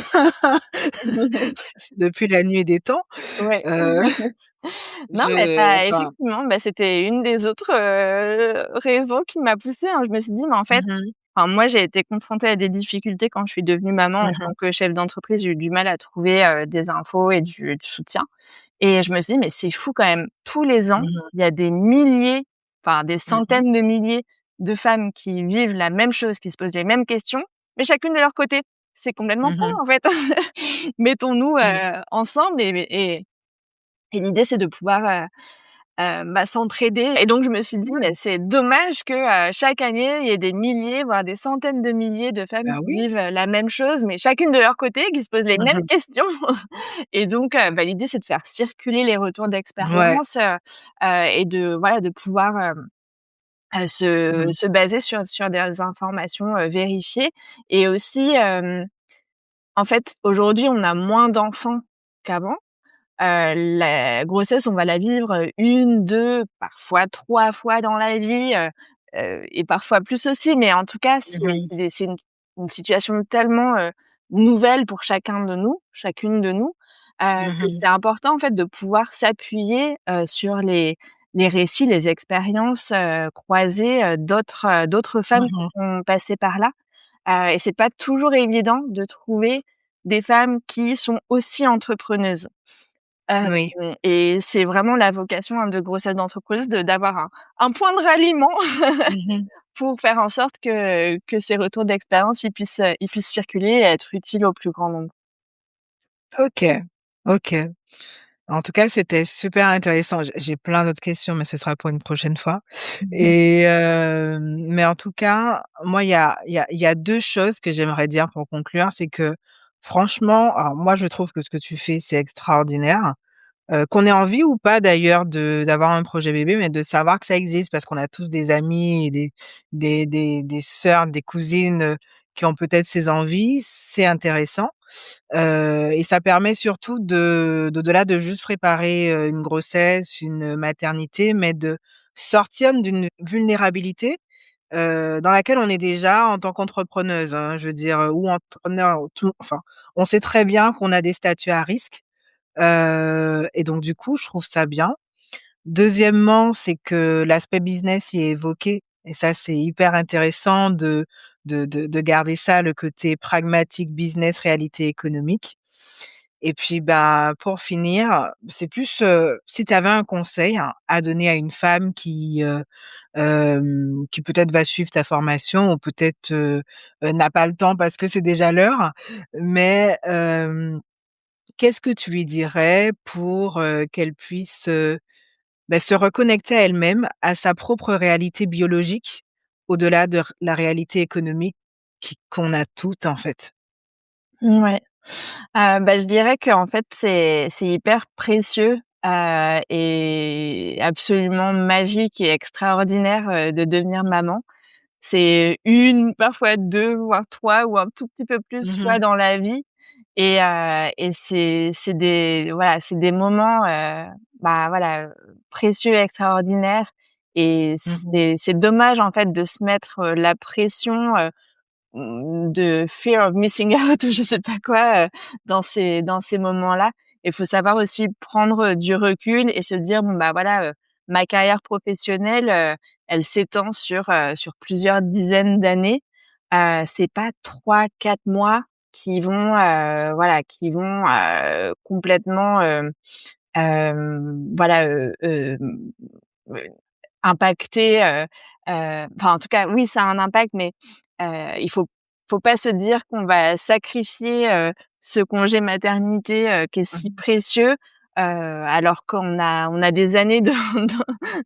depuis la nuit des temps, Ouais. heu, Non, mais tu as enfin. effectivement, bah, c'était une des autres, raisons qui m'a poussée, hein. Je me suis dit: «Mais en fait» Mmh. enfin moi j'ai été confrontée à des difficultés quand je suis devenue maman en Mmh. tant que chef d'entreprise. J'ai eu du mal à trouver, des infos et du soutien et je me suis dit: «Mais c'est fou quand même, tous les ans, Mmh. il y a des milliers, enfin des Mmh mh. centaines de milliers 2 femmes qui vivent la même chose, qui se posent les mêmes questions, mais chacune de leur côté. C'est complètement con, Mmh. en fait. Mettons-nous, Mmh. ensemble et l'idée, c'est de pouvoir, s'entraider et donc je me suis dit: Ouais. «Mais c'est dommage que, chaque année, il y ait des milliers, voire des centaines de milliers de femmes Bah qui oui. vivent, la même chose, mais chacune de leur côté, qui se posent les mêmes Mmh. questions» et donc l'idée, c'est de faire circuler les retours Ouais. d'expérience, et de voilà, de pouvoir, Mmh. se baser sur des informations, vérifiées et aussi, en fait, aujourd'hui, on a moins d'enfants qu'avant. La grossesse, on va la vivre, 1, 2, parfois 3 fois dans la vie, et parfois plus aussi. Mais en tout cas, Mmh. c'est une situation tellement, nouvelle pour chacun de nous, chacune de nous, que Mmh. c'est important, en fait, de pouvoir s'appuyer, sur les récits, les expériences, croisées, d'autres femmes qui Mmh. sont passées par là. Et c'est pas toujours évident de trouver des femmes qui sont aussi entrepreneuses. Heu Oui. et c'est vraiment la vocation, hein, de Grossesse d'entrepreneuse de d'avoir un point de ralliement Mmh. pour faire en sorte que ces retours d'expérience, ils puissent circuler et être utiles au plus grand nombre. OK. OK. En tout cas, c'était super intéressant. J'ai plein d'autres questions, mais ce sera pour une prochaine fois et mais en tout cas, moi, il y a 2 choses que j'aimerais dire pour conclure. C'est que franchement, alors moi, je trouve que ce que tu fais, c'est extraordinaire. Qu'on ait envie ou pas d'ailleurs d'avoir un projet bébé, mais de savoir que ça existe parce qu'on a tous des amis et des sœurs, des cousines, qui ont peut-être ces envies, c'est intéressant. Et ça permet surtout d'au-delà de juste préparer, une grossesse, une maternité, mais de sortir d'une vulnérabilité, dans laquelle on est déjà en tant qu'entrepreneuse, hein. Je veux dire, ou entrepreneur, tout enfin, on sait très bien qu'on a des statuts à risque. Et donc du coup, je trouve ça bien. Deuxièmement, c'est que l'aspect business y est évoqué et ça, c'est hyper intéressant de garder ça, le côté pragmatique business, réalité économique. Et puis, bah, pour finir, c'est plus, si tu avais un conseil, hein, à donner à une femme qui peut-être va suivre ta formation ou peut-être, n'a pas le temps parce que c'est déjà l'heure, mais qu'est-ce que tu lui dirais pour, qu'elle puisse, bah, se reconnecter à elle-même, à sa propre réalité biologique, au-delà de la réalité économique qu'on a toutes, en fait? Ouais. Je dirais qu'en fait, c'est hyper précieux, et absolument magique et extraordinaire, de devenir maman. C'est une, parfois 2, voire 3 ou un tout petit peu plus Mmh fois mh. dans la vie et c'est des voilà, c'est des moments, voilà, précieux, extraordinaires et Mmh. c'est dommage, en fait, de se mettre, la pression, de fear of missing out ou je sais pas quoi, dans ces moments-là. Il faut savoir aussi prendre, du recul et se dire: «Bon, bah, voilà, ma carrière professionnelle, elle s'étend sur plusieurs dizaines d'années». C'est pas 3 4 mois qui vont, qui vont, complètement, voilà, heu, impacter, enfin, en tout cas, oui, ça a un impact, mais il faut pas se dire qu'on va sacrifier, ce congé maternité, qui est si Mmh. précieux, alors on a des années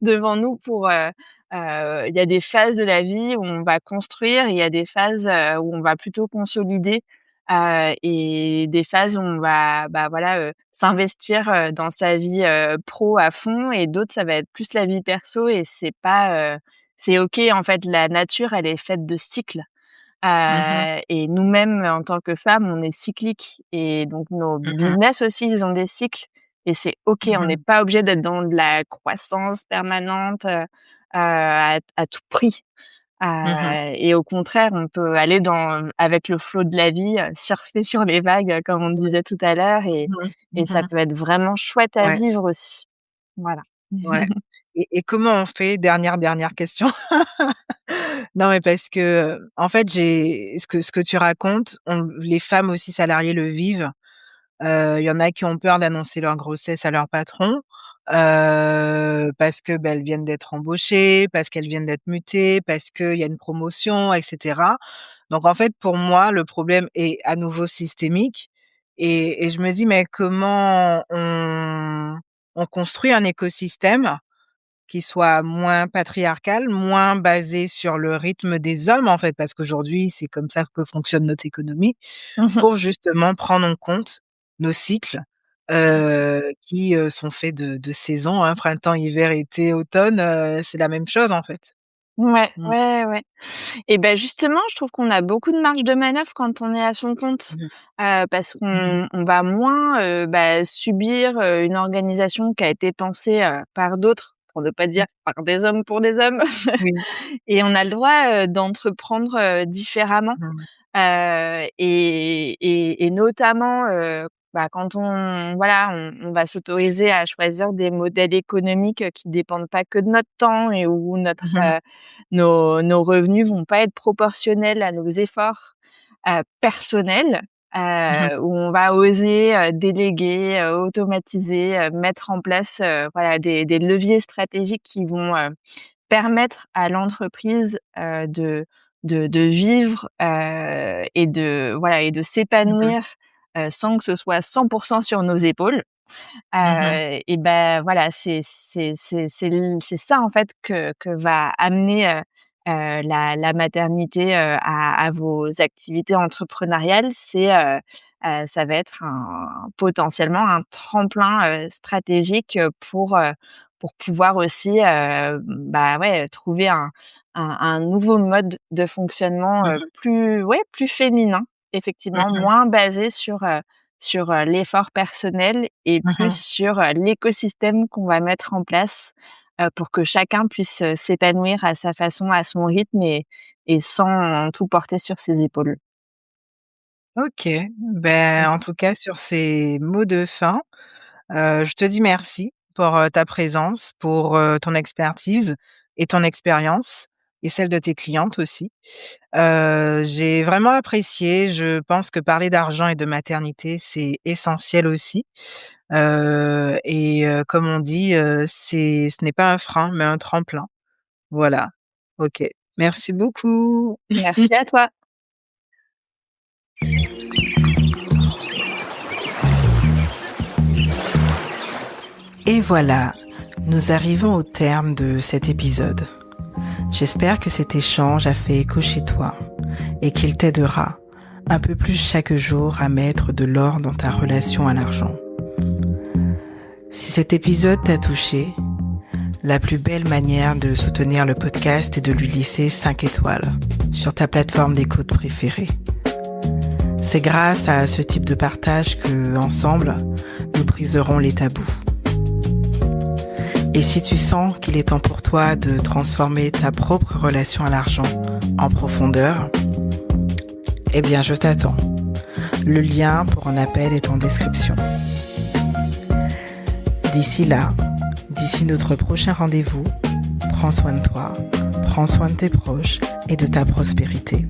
devant nous pour, il y a des phases de la vie où on va construire, il y a des phases, où on va plutôt consolider, et des phases où on va, s'investir, dans sa vie, pro à fond et d'autres, ça va être plus la vie perso et c'est OK, en fait, la nature, elle est faite de cycles. Mmh. Et nous-mêmes, en tant que femmes, on est cycliques et donc nos Mmh. business aussi, ils ont des cycles et c'est OK. On n'est Mmh. pas obligé d'être dans de la croissance permanente, à tout prix. Mmh. Et au contraire, on peut aller avec le flot de la vie, surfer sur les vagues, comme on Ouais. disait tout à l'heure Mmh. et ça Mmh. peut être vraiment chouette à Ouais, vivre aussi. Voilà. ouais. Et comment on fait? Dernière question. Non, mais parce que, en fait, j'ai ce que tu racontes, les femmes aussi salariées le vivent. Il y en a qui ont peur d'annoncer leur grossesse à leur patron. parce que, elles viennent d'être embauchées, parce qu'elles viennent d'être mutées, parce qu'il y a une promotion et cetera. Donc en fait, pour moi, le problème est à nouveau systémique et je me dis: «Mais comment on construit un écosystème qui soit moins patriarcal, moins basé sur le rythme des hommes, en fait?» Parce qu'aujourd'hui, c'est comme ça que fonctionne notre économie, Mmh. pour justement prendre en compte nos cycles, qui, sont faits de saisons, hein, printemps, hiver, été, automne, c'est la même chose, en fait. Ouais, Mmh. ouais, ouais. Et ben justement, je trouve qu'on a beaucoup de marge de manœuvre quand on est à son compte, Mmh. parce Mmh. qu'on va moins, subir, une organisation qui a été pensée, par d'autres, pour ne pas dire par des hommes pour des hommes. Oui. Et on a le droit, d'entreprendre, différemment. Mmh. Et notamment, quand on va s'autoriser à choisir des modèles économiques, qui dépendent pas que de notre temps et où Mmh. nos revenus vont pas être proportionnels à nos efforts, personnels, Mmh. où on va oser, déléguer, automatiser, mettre en place, des leviers stratégiques qui vont, permettre à l'entreprise, de vivre, et de Mmh. s'épanouir, sans que ce soit 100 sur nos épaules. Mmh. Et voilà, c'est ça en fait que va amener, la maternité, à vos activités entrepreneuriales. Ça va être potentiellement un tremplin, stratégique, pour pouvoir aussi, ouais, trouver un nouveau mode de fonctionnement, Mmh. plus féminin, effectivement, Mmh. moins basé sur, l'effort personnel et plus Mmh. sur, l'écosystème qu'on va mettre en place, pour que chacun puisse, s'épanouir à sa façon, à son rythme et sans tout porter sur ses épaules. OK. En tout cas, sur ces mots de fin, je te dis merci pour, ta présence, pour, ton expertise et ton expérience et celle de tes clientes aussi. J'ai vraiment apprécié. Je pense que parler d'argent et de maternité, c'est essentiel aussi. Comme on dit, ce n'est pas un frein, mais un tremplin. Voilà. OK. Merci beaucoup. Merci à toi. Et voilà, nous arrivons au terme de cet épisode. J'espère que cet échange a fait écho chez toi et qu'il t'aidera un peu plus chaque jour à mettre de l'or dans ta relation à l'argent. Si cet épisode t'a touché, la plus belle manière de soutenir le podcast est de lui laisser 5 étoiles sur ta plateforme d'écoute préférée. C'est grâce à ce type de partage que, ensemble, nous briserons les tabous. Et si tu sens qu'il est temps pour toi de transformer ta propre relation à l'argent en profondeur, eh bien je t'attends. Le lien pour un appel est en description. D'ici notre prochain rendez-vous, prends soin de toi, prends soin de tes proches et de ta prospérité.